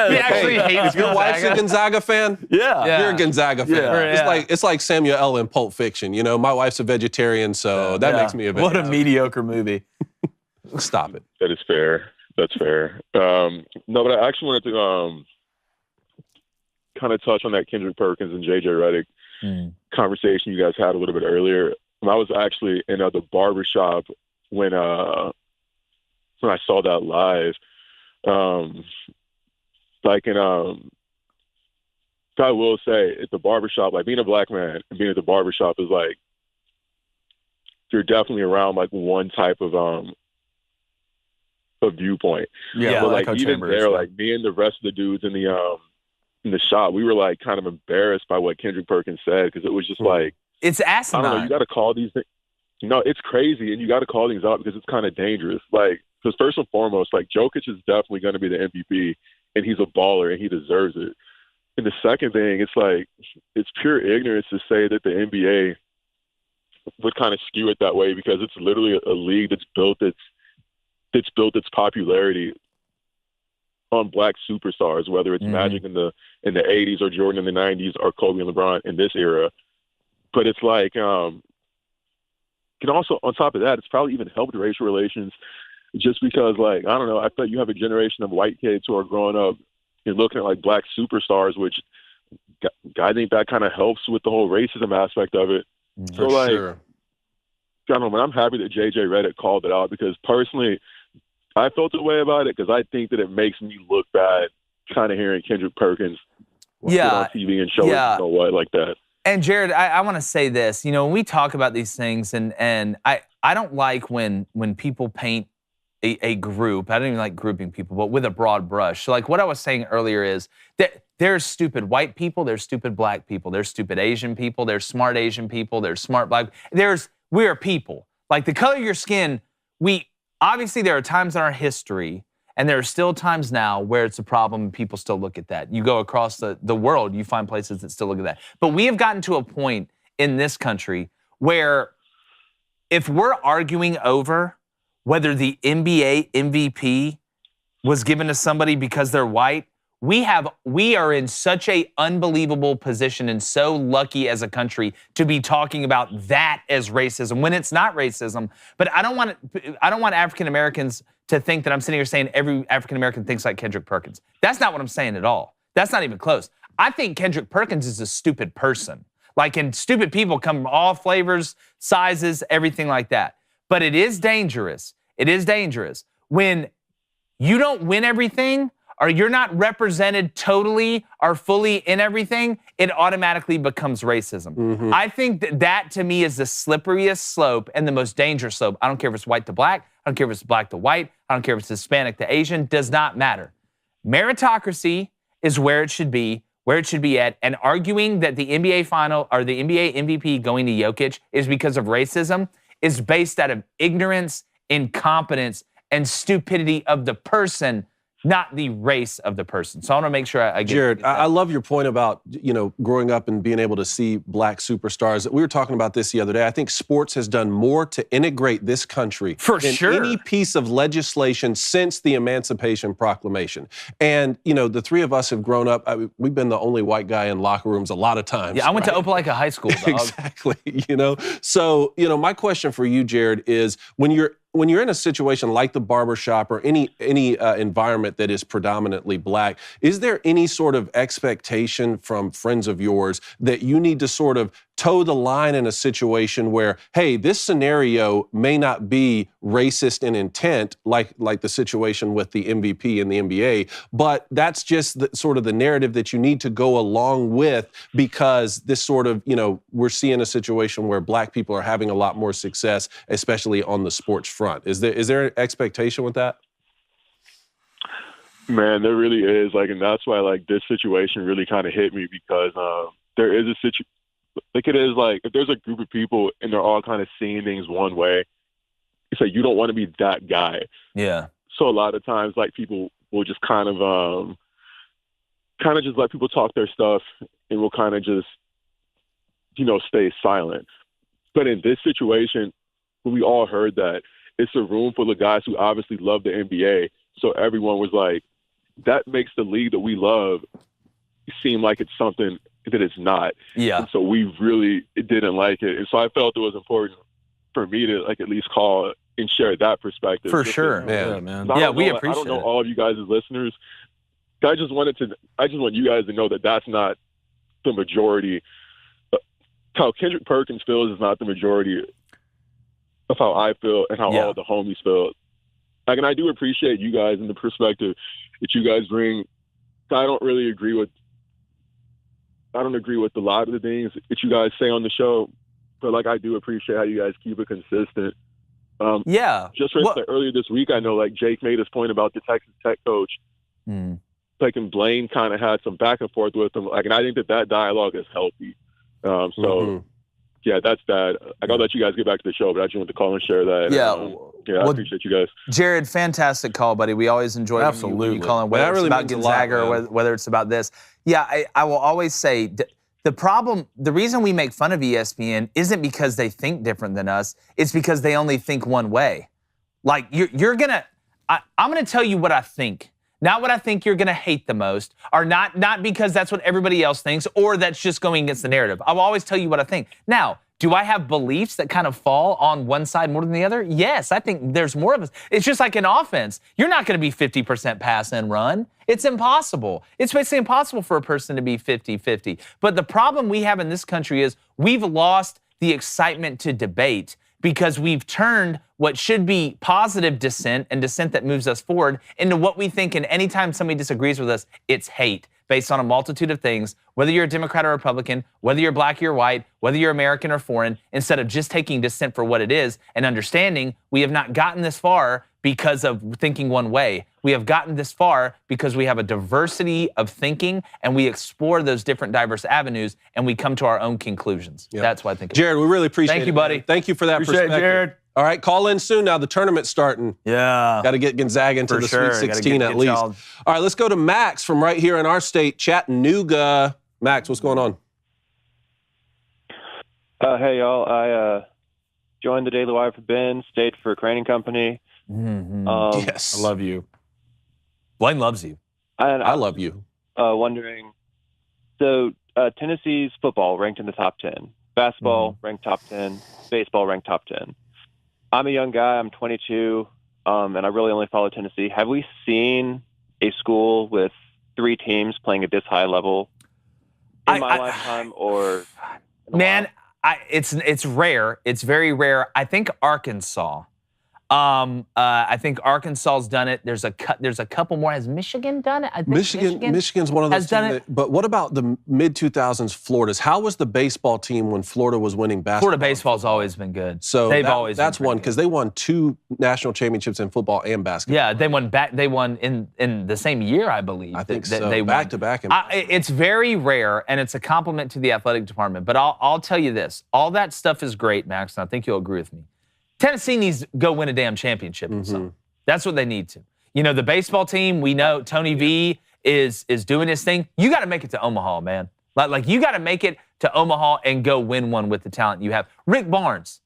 He actually hates If your wife's a Gonzaga fan, you're a Gonzaga fan. Yeah. It's like Samuel L. in Pulp Fiction. You know, my wife's a vegetarian, so that makes me a vegetarian. What a mediocre movie. Stop it. That is fair. That's fair. No, but I actually wanted to kind of touch on that Kendrick Perkins and J.J. Redick conversation you guys had a little bit earlier. I was actually in the barbershop when I saw that live. I will say at the barbershop, like being a black man and being at the barbershop is like you're definitely around like one type of a viewpoint. Yeah, but like even there, like me and the rest of the dudes in the shop, we were like kind of embarrassed by what Kendrick Perkins said because it was just like it's asinine. I don't know. You got to call these things. No, it's crazy, and you got to call things out because it's kind of dangerous. Like, because first and foremost, like Jokic is definitely going to be the MVP, and he's a baller, and he deserves it. And the second thing, it's like it's pure ignorance to say that the NBA would kind of skew it that way because it's literally a league that's built its popularity on black superstars, whether it's Magic in the 80s or Jordan in the 90s or Kobe and LeBron in this era. But it's like can also, on top of that, it's probably even helped racial relations just because, like, I don't know, I feel like you have a generation of white kids who are growing up and looking at, like, black superstars, which I think that kind of helps with the whole racism aspect of it. So, like, I don't know, man, I'm happy that J.J. Redick called it out because, personally, I felt a way about it because I think that it makes me look bad kind of hearing Kendrick Perkins get on TV and show it, you know what, like that. And Jared, I want to say this. You know, when we talk about these things, and I don't like when people paint a group. I don't even like grouping people, but with a broad brush. So like what I was saying earlier is that there's stupid white people, there's stupid black people, there's stupid Asian people, there's smart Asian people, there's smart black. We're people. Like the color of your skin, obviously there are times in our history, and there are still times now where it's a problem and people still look at that. You go across the world, you find places that still look at that. But we have gotten to a point in this country where if we're arguing over whether the NBA MVP was given to somebody because they're white, we are in such a unbelievable position and so lucky as a country to be talking about that as racism when it's not racism. But I don't want African Americans to think that I'm sitting here saying every African American thinks like Kendrick Perkins. That's not what I'm saying at all. That's not even close. I think Kendrick Perkins is a stupid person. Like, and stupid people come from all flavors, sizes, everything like that. But it is dangerous. It is dangerous when you don't win everything, or you're not represented totally or fully in everything, it automatically becomes racism. Mm-hmm. I think that to me is the slipperiest slope and the most dangerous slope. I don't care if it's white to black. I don't care if it's black to white. I don't care if it's Hispanic to Asian. Does not matter. Meritocracy is where it should be. where it should be at, and arguing that the NBA final or the NBA MVP going to Jokic is because of racism is based out of ignorance, incompetence, and stupidity of the person, not the race of the person. So I want to make sure I get Jared, I love your point about, growing up and being able to see black superstars. We were talking about this the other day. I think sports has done more to integrate this country than any piece of legislation since the Emancipation Proclamation. And, the three of us have grown up. We've been the only white guy in locker rooms a lot of times. Yeah, I went to Opelika High School, dog. Exactly, So, my question for you, Jared, is when you're in a situation like the barbershop or any environment that is predominantly black, is there any sort of expectation from friends of yours that you need to sort of toe the line in a situation where, hey, this scenario may not be racist in intent, like the situation with the MVP in the NBA, but that's just sort of the narrative that you need to go along with because this sort of, we're seeing a situation where black people are having a lot more success, especially on the sports front. Is there an expectation with that? Man, there really is. And that's why, this situation really kind of hit me because there is a situation. It is if there's a group of people and they're all kind of seeing things one way, it's you don't want to be that guy. Yeah. So a lot of times, people will just kind of just let people talk their stuff and will kind of just, stay silent. But in this situation, we all heard that it's a room full of guys who obviously love the NBA. So everyone was like, that makes the league that we love seem like it's something that it's not. Yeah. And so we really didn't like it. And so I felt it was important for me to at least call and share that perspective. For sure. Man. Yeah, we appreciate it. I don't know all of you guys as listeners. I just want you guys to know that that's not the majority. How Kendrick Perkins feels is not the majority of how I feel and how all the homies feel. And I do appreciate you guys and the perspective that you guys bring. I don't agree with a lot of the things that you guys say on the show, but I do appreciate how you guys keep it consistent. Just earlier this week, I know Jake made his point about the Texas Tech coach. And Blaine kind of had some back and forth with him. And I think that dialogue is healthy. Yeah, that's that. I'll let you guys get back to the show, but I just wanted to call and share that. I appreciate you guys. Jared, fantastic call, buddy. We always enjoy when you call in, whether it's about Gonzaga or whether it's about this. Yeah, I will always say the reason we make fun of ESPN isn't because they think different than us. It's because they only think one way. I'm going to tell you what I think. Not what I think you're going to hate the most, or not because that's what everybody else thinks, or that's just going against the narrative. I will always tell you what I think. Now, do I have beliefs that kind of fall on one side more than the other? Yes, I think there's more of us. It's just like in offense. You're not going to be 50% pass and run. It's impossible. It's basically impossible for a person to be 50-50. But the problem we have in this country is we've lost the excitement to debate because we've turned what should be positive dissent and dissent that moves us forward into what we think, and anytime somebody disagrees with us, it's hate based on a multitude of things, whether you're a Democrat or Republican, whether you're black or white, whether you're American or foreign, instead of just taking dissent for what it is and understanding we have not gotten this far because of thinking one way. We have gotten this far because we have a diversity of thinking and we explore those different diverse avenues and we come to our own conclusions. Yep. That's what I think. Jared, we really appreciate it. Thank you, buddy. Man. Thank you for that perspective. Jared. All right, call in soon now. The tournament's starting. Yeah. Got to get Gonzaga into the Sweet 16 at least. All right, let's go to Max from right here in our state, Chattanooga. Max, what's going on? Hey, y'all. I joined the Daily Wire for Ben, stayed for a training company. Yes. I love you. Blaine loves you. I love you. Wondering, so Tennessee's football ranked in the top 10. Basketball ranked top 10. Baseball ranked top 10. I'm a young guy. I'm 22, and I really only follow Tennessee. Have we seen a school with 3 teams playing at this high level in my lifetime? Or man, it's rare. It's very rare. I think Arkansas. I think Arkansas's done it. There's a couple more. Has Michigan done it? I think Michigan's one of those teams. But what about the mid-2000s Florida's? How was the baseball team when Florida was winning basketball? Florida baseball's always been good. So that's one because good. they won 2 national championships in football and basketball. Yeah, they won in the same year, I believe. I think that so. They back to back. It's very rare, and it's a compliment to the athletic department. But I'll tell you this: all that stuff is great, Max, and I think you'll agree with me. Tennessee needs to go win a damn championship. That's what they need to. You know, the baseball team, we know Tony V is doing his thing. You got to make it to Omaha, man. Like you got to make it to Omaha and go win one with the talent you have. Rick Barnes,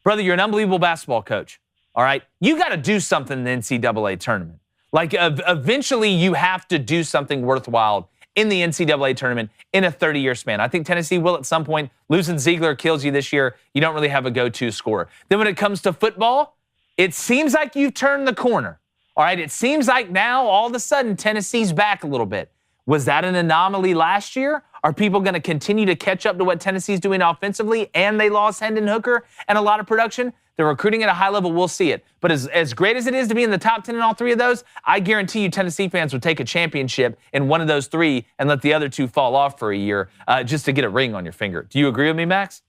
brother, you're an unbelievable basketball coach. All right? You got to do something in the NCAA tournament. Like eventually you have to do something worthwhile in the NCAA tournament in a 30-year span. I think Tennessee will at some point. Losing Ziegler kills you this year. You don't really have a go-to scorer. Then when it comes to football, it seems like you've turned the corner. All right, it seems like now all of a sudden Tennessee's back a little bit. Was that an anomaly last year? Are people going to continue to catch up to what Tennessee's doing offensively and they lost Hendon Hooker and a lot of production? They're recruiting at a high level. We'll see it. But as great as it is to be in the top 10 in all 3 of those, I guarantee you Tennessee fans would take a championship in one of those 3 and let the other 2 fall off for a year just to get a ring on your finger. Do you agree with me, Max?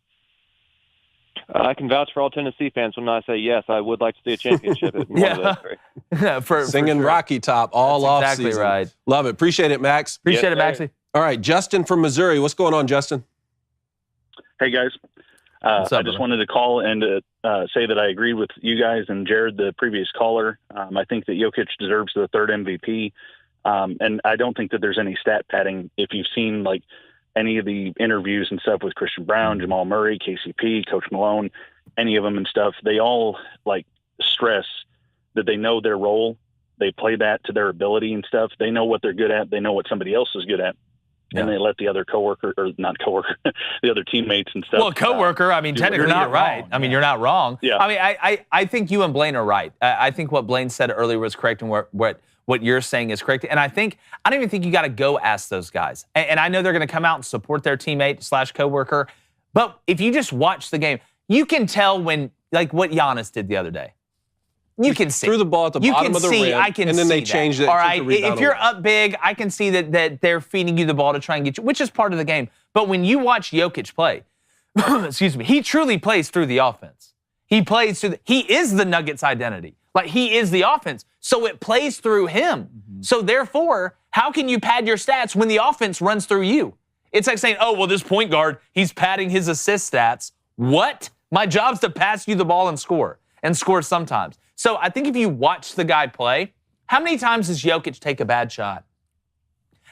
I can vouch for all Tennessee fans when I say, yes, I would like to see a championship in one of those 3. Singing sure. Rocky Top all off exactly season. Right. Love it. Appreciate it, Max. Appreciate it, Maxie. All right, Justin from Missouri. What's going on, Justin? Hey, guys. I just wanted to call and say that I agree with you guys and Jared, the previous caller. I think that Jokic deserves the 3rd MVP. And I don't think that there's any stat padding. If you've seen like any of the interviews and stuff with Christian Brown, Jamal Murray, KCP, Coach Malone, any of them and stuff, they all like stress that they know their role. They play that to their ability and stuff. They know what they're good at. They know what somebody else is good at. And they let the other coworker, or not coworker, the other teammates and stuff. Well, coworker, I mean, technically you're right. Wrong. I mean, you're not wrong. Yeah. I mean, I think you and Blaine are right. I think what Blaine said earlier was correct, and what you're saying is correct. And I don't even think you got to go ask those guys. And I know they're going to come out and support their teammate / coworker. But if you just watch the game, you can tell when, like what Giannis did the other day. You can see. Threw the ball at the bottom of the rim, and then they changed it. All right, if you're up big, I can see that they're feeding you the ball to try and get you, which is part of the game. But when you watch Jokic play, excuse me, he truly plays through the offense. He plays through he is the Nuggets' identity. Like, he is the offense. So it plays through him. So therefore, how can you pad your stats when the offense runs through you? It's like saying, oh, well, this point guard, he's padding his assist stats. What? My job's to pass you the ball and score sometimes. So I think if you watch the guy play, how many times does Jokic take a bad shot?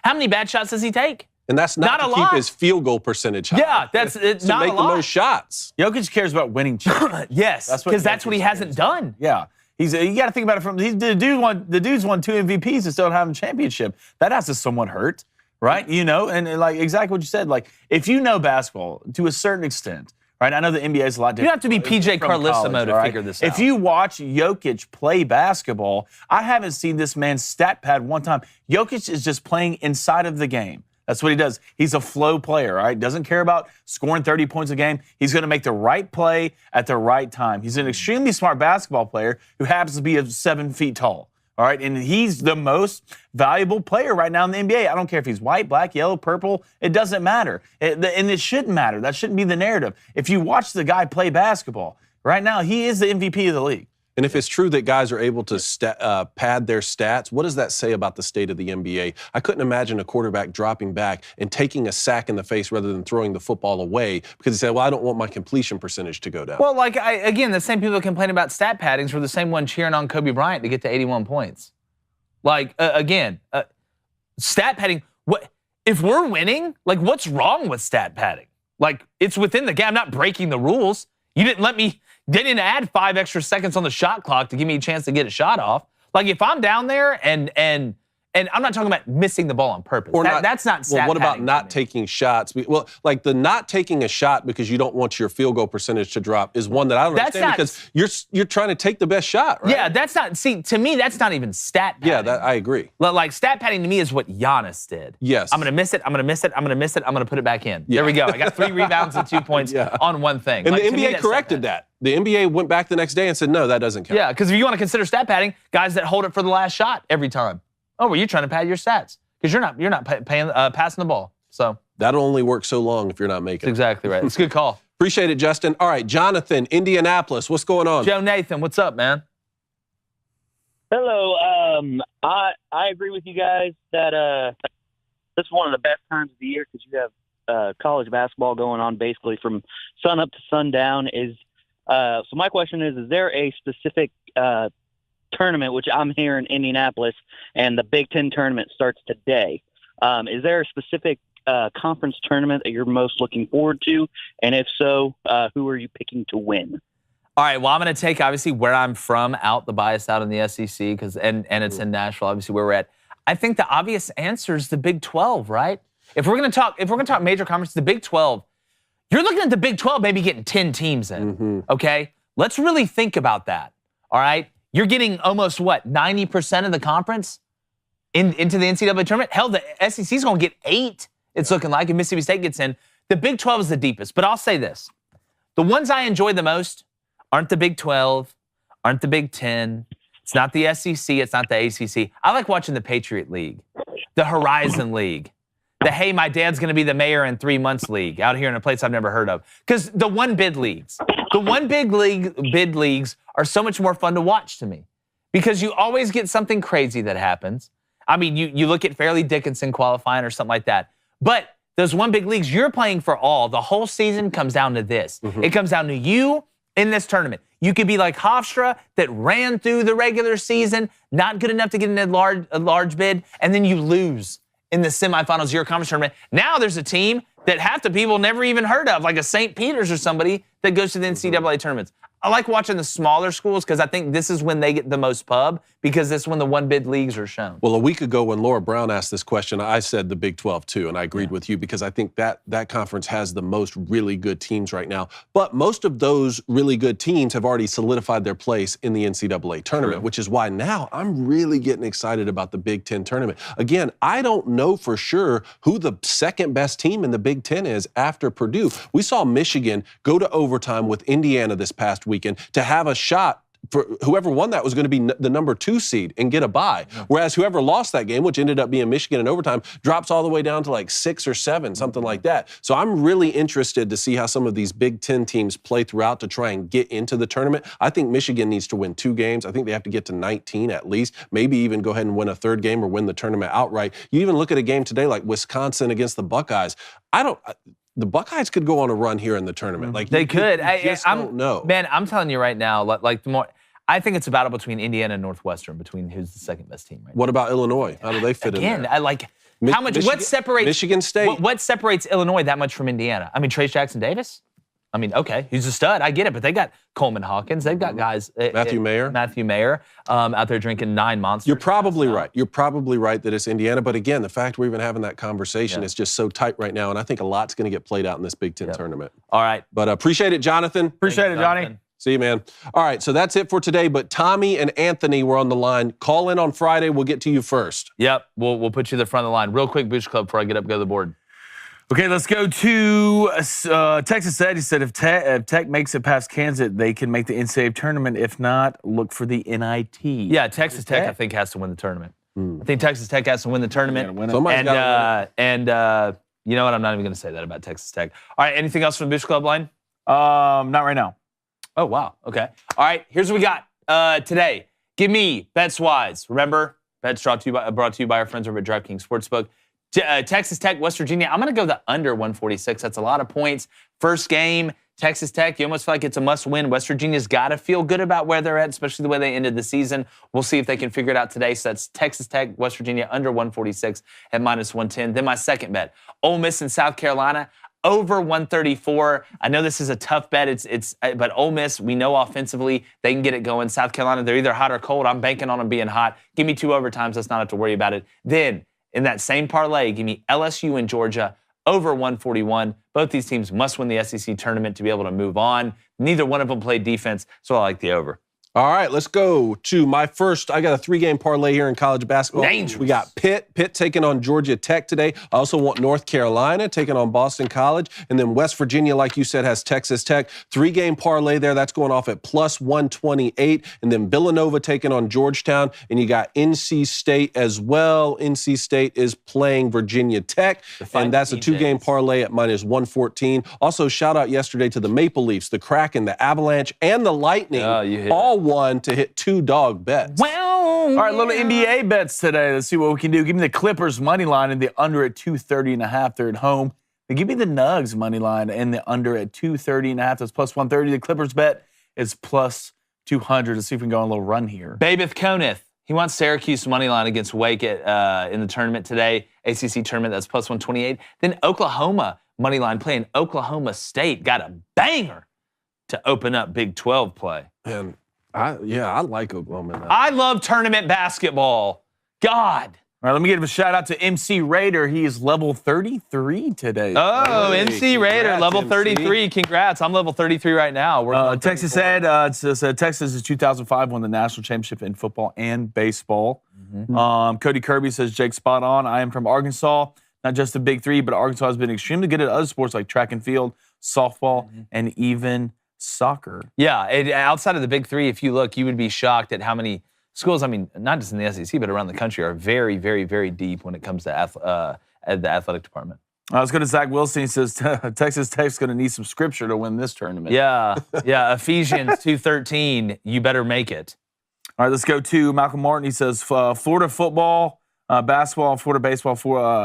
How many bad shots does he take? And that's not to keep his field goal percentage high. Yeah, that's to not make a lot. the most shots. Jokic cares about winning championships. Yes, because that's what he hasn't done. Yeah. You got to think about it from the dude's won 2 MVPs and still don't have a championship. That has to somewhat hurt, right? You know, and like exactly what you said. Like, if you know basketball to a certain extent, right? I know the NBA is a lot different. You have to be PJ Carlissimo to figure this out. If you watch Jokic play basketball, I haven't seen this man stat pad one time. Jokic is just playing inside of the game. That's what he does. He's a flow player, right? Doesn't care about scoring 30 points a game. He's going to make the right play at the right time. He's an extremely smart basketball player who happens to be 7 feet tall, all right? And he's the most valuable player right now in the NBA. I don't care if he's white, black, yellow, purple. It doesn't matter. And it shouldn't matter. That shouldn't be the narrative. If you watch the guy play basketball, right now he is the MVP of the league. And if it's true that guys are able to pad their stats, what does that say about the state of the NBA? I couldn't imagine a quarterback dropping back and taking a sack in the face rather than throwing the football away because he said, well, I don't want my completion percentage to go down. Well, like, again, the same people that complain about stat paddings were the same one cheering on Kobe Bryant to get to 81 points. Like, again, stat padding, if we're winning, like, what's wrong with stat padding? Like, it's within the game. I'm not breaking the rules. You didn't add 5 extra seconds on the shot clock to give me a chance to get a shot off. Like, if I'm down there and And I'm not talking about missing the ball on purpose. Or That's not stat Well, what about padding not taking shots? Well, like the not taking a shot because you don't want your field goal percentage to drop is one that I don't understand because you're trying to take the best shot, right? Yeah, that's not. See, to me, that's not even stat padding. Yeah, I agree. Like stat padding to me is what Giannis did. Yes. I'm gonna miss it. I'm gonna miss it. I'm gonna miss it. I'm gonna put it back in. There we go. I got 3 rebounds and 2 points on one thing. And like, the NBA corrected that. The NBA went back the next day and said, no, that doesn't count. Yeah, because if you want to consider stat padding, guys that hold it for the last shot every time. Oh, well, you're trying to pad your stats because you're not passing the ball. So that'll only work so long if you're not making it. Exactly right. It's a good call. Appreciate it, Justin. All right, Jonathan, Indianapolis. What's going on? Joe Nathan, what's up, man? Hello. I agree with you guys that this is one of the best times of the year because you have college basketball going on basically from sun up to sundown. So my question is there a specific tournament, which I'm here in Indianapolis, and the Big Ten tournament starts today? Is there a specific conference tournament that you're most looking forward to? And if so, who are you picking to win? All right, well, I'm going to take, obviously, where I'm from, out the bias out in the SEC, and it's in Nashville, obviously, where we're at. I think the obvious answer is the Big 12, right? If we're going to talk major conferences, the Big 12, you're looking at the Big 12 maybe getting 10 teams in, okay? Let's really think about that, all right? You're getting almost, 90% of the conference into the NCAA tournament? Hell, the SEC's going to get 8, it's looking like, and Mississippi State gets in. The Big 12 is the deepest, but I'll say this. The ones I enjoy the most aren't the Big 12, aren't the Big 10. It's not the SEC, it's not the ACC. I like watching the Patriot League, the Horizon League, the hey, my dad's going to be the mayor in 3 months league out here in a place I've never heard of. Because the one bid leagues are so much more fun to watch to me because you always get something crazy that happens. I mean, you look at Fairleigh Dickinson qualifying or something like that. But those one big leagues, you're playing for all. The whole season comes down to this. It comes down to you in this tournament. You could be like Hofstra that ran through the regular season, not good enough to get in a large bid, and then you lose in the semifinals of your conference tournament. Now there's a team that half the people never even heard of, like a St. Peter's or somebody that goes to the NCAA tournaments. I like watching the smaller schools because I think this is when they get the most pub because this is when the one bid leagues are shown. Well, a week ago when Laura Brown asked this question, I said the Big 12 too, and I agreed with you because I think that conference has the most really good teams right now. But most of those really good teams have already solidified their place in the NCAA tournament, which is why now I'm really getting excited about the Big 10 tournament. Again, I don't know for sure who the second best team in the Big 10 is after Purdue. We saw Michigan go to overtime with Indiana this past weekend to have a shot for whoever won that was going to be the number 2 seed and get a bye. Whereas whoever lost that game, which ended up being Michigan in overtime, drops all the way down to like 6 or 7, something like that. So I'm really interested to see how some of these Big 10 teams play throughout to try and get into the tournament. I think Michigan needs to win 2 games. I think they have to get to 19 at least, maybe even go ahead and win a 3rd game or win the tournament outright. You even look at a game today like Wisconsin against the Buckeyes. The Buckeyes could go on a run here in the tournament. Like they could. I don't know. Man, I'm telling you right now, like the more, I think it's a battle between Indiana and Northwestern, between who's the second best team right now. What about Illinois? How do they fit in there? How much? What separates Michigan State? What separates Illinois that much from Indiana? I mean, Trace Jackson Davis. I mean, okay, he's a stud. I get it, but they got Coleman Hawkins. They've got guys. Matthew Mayer out there drinking 9 monsters. You're probably right. You're probably right that it's Indiana. But again, the fact we're even having that conversation is just so tight right now. And I think a lot's going to get played out in this Big Ten tournament. All right. But appreciate it, Jonathan. Appreciate it, Johnny. See you, man. All right, so that's it for today. But Tommy and Anthony were on the line. Call in on Friday. We'll get to you first. Yep. We'll put you at the front of the line. Real quick, Boost Club, before I get up, go to the board. Okay, let's go to Texas said. He said if Tech makes it past Kansas, they can make the NCAA tournament. If not, look for the NIT. Yeah, Texas Tech, I think, has to win the tournament. I think Texas Tech has to win the tournament. And you know what? I'm not even going to say that about Texas Tech. All right, anything else from the Boost Club line? Not right now. Oh, wow. Okay. All right, here's what we got today. Give me Bets Wise. Remember, bets brought to you by our friends over at DraftKings Sportsbook. Texas Tech, West Virginia. I'm going to go the under 146. That's a lot of points. First game, Texas Tech, you almost feel like it's a must-win. West Virginia's got to feel good about where they're at, especially the way they ended the season. We'll see if they can figure it out today. So that's Texas Tech, West Virginia, under 146 at -110. Then my second bet, Ole Miss and South Carolina. over 134. I know this is a tough bet. But Ole Miss, we know offensively they can get it going. South Carolina, they're either hot or cold. I'm banking on them being hot. Give me 2 overtimes. Let's not have to worry about it. Then in that same parlay, give me LSU and Georgia over 141. Both these teams must win the SEC tournament to be able to move on. Neither one of them played defense, so I like the over. All right, let's go to my first. I got a 3-game parlay here in college basketball. Dangerous. We got Pitt taking on Georgia Tech today. I also want North Carolina taking on Boston College. And then West Virginia, like you said, has Texas Tech. 3-game parlay there. That's going off at plus 128. And then Villanova taking on Georgetown. And you got NC State as well. NC State is playing Virginia Tech. And that's a 2-game parlay at minus 114. Also, shout out yesterday to the Maple Leafs, the Kraken, the Avalanche, and the Lightning. All one to hit 2 dog bets. All right, little NBA bets today. Let's see what we can do. Give me the Clippers money line and the under at 230.5. They're at home. And give me the Nugs money line and the under at 230.5. That's plus 130. The Clippers bet is plus 200. Let's see if we can go on a little run here. Babeth Coneth. He wants Syracuse money line against Wake in the tournament today. ACC tournament, that's plus 128. Then Oklahoma money line playing Oklahoma State. Got a banger to open up Big 12 play. And I like Oklahoma. I love tournament basketball. God. All right, let me give a shout out to MC Raider. He is level 33 today. Oh, hey, MC Raider, level 33. Congrats. I'm level 33 right now. Texas said Texas in 2005 won the national championship in football and baseball. Mm-hmm. Cody Kirby says, Jake, spot on. I am from Arkansas, not just the Big 3, but Arkansas has been extremely good at other sports like track and field, softball, and even soccer. Yeah, outside of the Big 3, if you look, you would be shocked at how many schools, I mean, not just in the SEC, but around the country, are very, very, very deep when it comes to the athletic department. Let's go to Zach Wilson. He says, Texas Tech's going to need some scripture to win this tournament. Yeah, Ephesians 2:13, you better make it. All right, let's go to Malcolm Martin. He says, Florida football, basketball, Florida baseball,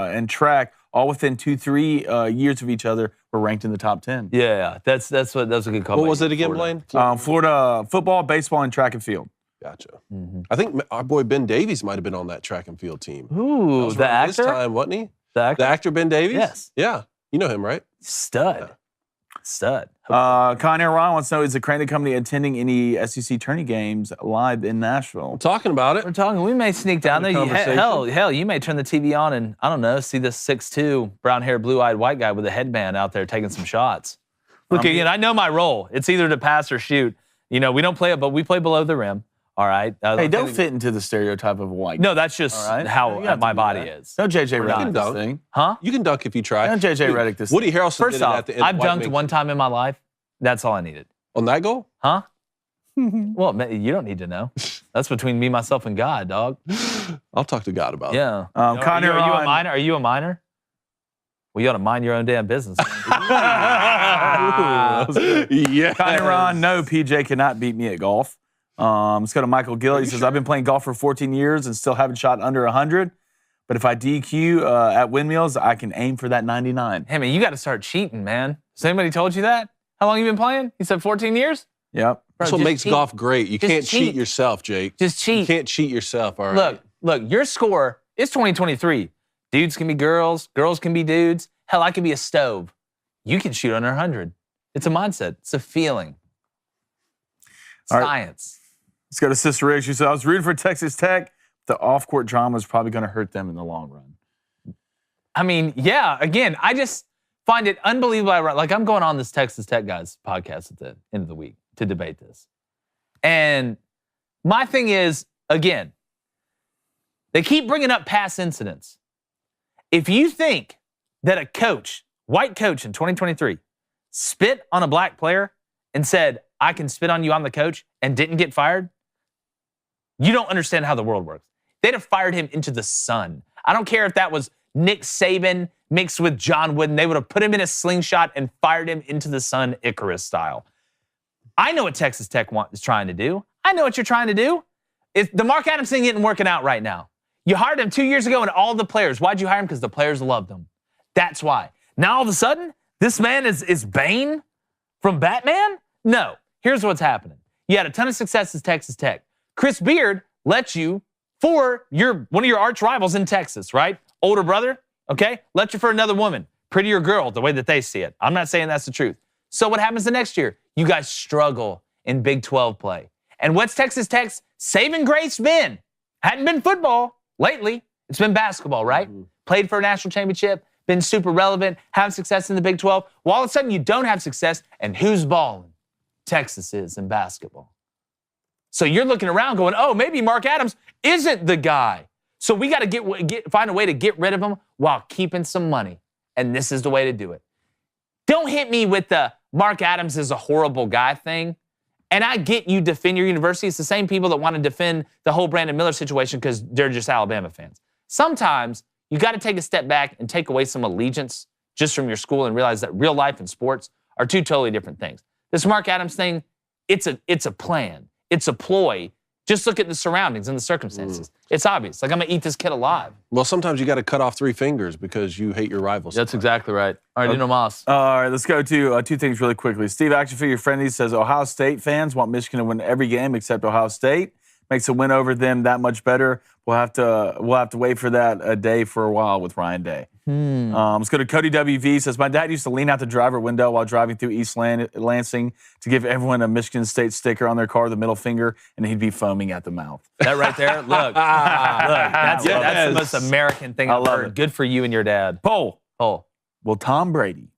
and track, all within 2-3 years of each other, were ranked in the top 10. Yeah, that's a good call. What was it again, Blaine? Florida football, baseball, and track and field. Gotcha. Mm-hmm. I think our boy Ben Davies might have been on that track and field team. Ooh, the actor? This time, wasn't he? The actor Ben Davies? Yes. Yeah. You know him, right? Stud. Con Air Ron wants to know, is the Crane Company attending any SEC tourney games live in Nashville? We're talking about it. We're talking. We may sneak down there. Hell, you may turn the TV on and, I don't know, see this 6'2", brown-haired, blue-eyed white guy with a headband out there taking some shots. Look, again, I know my role. It's either to pass or shoot. You know, we don't play it, but we play below the rim. All right. Hey, don't fit into the stereotype of a white guy. No, that's just how my body is. No J.J. Redick this thing. Huh? You can dunk if you try. No J.J. Redick this Woody Harrelson First did off, it at the end. I've dunked one time in my life. That's all I needed. On that goal? Huh? Well, you don't need to know. That's between me, myself, and God, dog. I'll talk to God about it. Yeah. Are you a minor? Are you a minor? Well, you ought to mind your own damn business. Yeah. Con Ron, no, PJ cannot beat me at golf. Let's go to Michael Gill. He says, I've been playing golf for 14 years and still haven't shot under 100. But if I DQ at windmills, I can aim for that 99. Hey, man, you got to start cheating, man. Has anybody told you that? How long you been playing? He said 14 years? Yep. That's what makes golf great. You can't cheat yourself, Jake. Just cheat. You can't cheat yourself, all right? Look, your score is 2023. Dudes can be girls. Girls can be dudes. Hell, I can be a stove. You can shoot under 100. It's a mindset. It's a feeling. Science. Let's go to Sister Riggs. She said, I was rooting for Texas Tech. The off-court drama is probably going to hurt them in the long run. I mean, yeah, again, I just find it unbelievable. Like, I'm going on this Texas Tech guys podcast at the end of the week to debate this. And my thing is, again, they keep bringing up past incidents. If you think that a coach, white coach in 2023, spit on a black player and said, I can spit on you, I'm the coach, and didn't get fired, you don't understand how the world works. They'd have fired him into the sun. I don't care if that was Nick Saban mixed with John Wooden. They would have put him in a slingshot and fired him into the sun, Icarus style. I know what Texas Tech is trying to do. I know what you're trying to do. The Mark Adams thing isn't working out right now. You hired him 2 years ago and all the players. Why'd you hire him? Because the players loved him. That's why. Now all of a sudden, this man is Bane from Batman? No. Here's what's happening. You had a ton of success at Texas Tech. Chris Beard let you for one of your arch rivals in Texas, right? Older brother, okay? Let you for another woman. prettier girl, the way that they see it. I'm not saying that's the truth. So what happens the next year? You guys struggle in Big 12 play. And what's Texas Tech's saving grace been? Hadn't been football lately. It's been basketball, right? Played for a national championship, been super relevant, have success in the Big 12. Well, all of a sudden you don't have success, and who's balling? Texas is in basketball. So you're looking around going, oh, maybe Mark Adams isn't the guy. So we got to find a way to get rid of him while keeping some money. And this is the way to do it. Don't hit me with the Mark Adams is a horrible guy thing. And I get you defend your university. It's the same people that want to defend the whole Brandon Miller situation because they're just Alabama fans. Sometimes you got to take a step back and take away some allegiance just from your school and realize that real life and sports are two totally different things. This Mark Adams thing, it's a plan. It's a ploy. Just look at the surroundings and the circumstances. It's obvious. Like, I'm going to eat this kid alive. Well, sometimes you got to cut off 3 fingers because you hate your rivals. That's exactly right. All right, Dino Moss. All right, let's go to 2 things really quickly. Steve Action Figure Friendly says Ohio State fans want Michigan to win every game except Ohio State. Makes a win over them that much better. We'll have to wait for that a day for a while with Ryan Day. Let's go to Cody WV. Says, my dad used to lean out the driver window while driving through East Lansing to give everyone a Michigan State sticker on their car, the middle finger, and he'd be foaming at the mouth. That right there? Look. That's the most American thing I've heard. Good for you and your dad. Poll. Will Tom Brady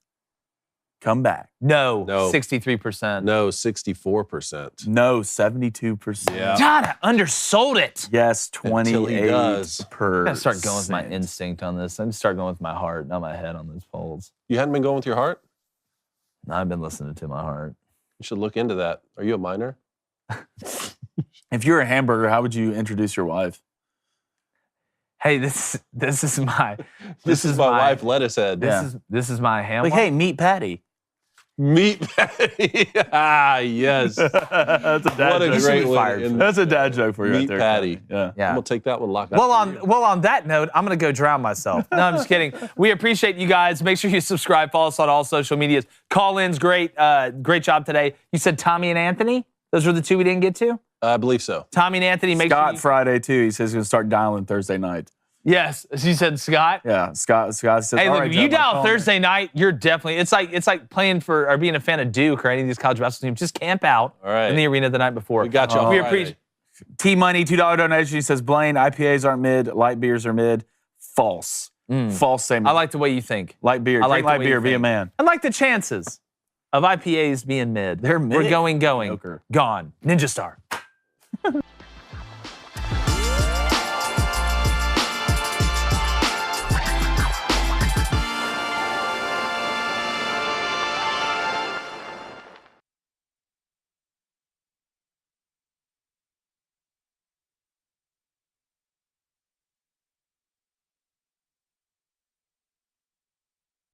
come back? No. 63%. No, 64%. No, 72%. Yeah. God, I undersold it. Yes, 28%. I'm going to start going with my instinct on this. I'm going to start going with my heart, not my head on those polls. You hadn't been going with your heart? No, I've been listening to my heart. You should look into that. Are you a minor? If you're a hamburger, how would you introduce your wife? Hey, this is my wife, lettuce head. This is my ham. Like, hey, meet Patty. Meat patty. Yes. That's a dad joke. That's a dad joke for you right Meat there. patty. Yeah. I'm going to take that one, lock it Well, on that note, I'm going to go drown myself. No, I'm just kidding. We appreciate you guys. Make sure you subscribe. Follow us on all social medias. Call-ins, great job today. You said Tommy and Anthony? Those were the 2 we didn't get to? I believe so. Tommy and Anthony. Scott Friday, too. He says he's going to start dialing Thursday night. Yes, you said Scott. Yeah, Scott says. Hey, look, right, if you dial Thursday night, you're definitely. It's like playing for or being a fan of Duke or any of these college basketball teams. Just camp out in the arena the night before. We got you. We appreciate. T-Money $2 donation. He says Blaine, IPAs aren't mid, light beers are mid. False. False statement. I like the way you think. Light beer. Drink light beer. Be a man. I like the chances of IPAs being mid. They're mid. We're going. Joker. Gone. Ninja Star.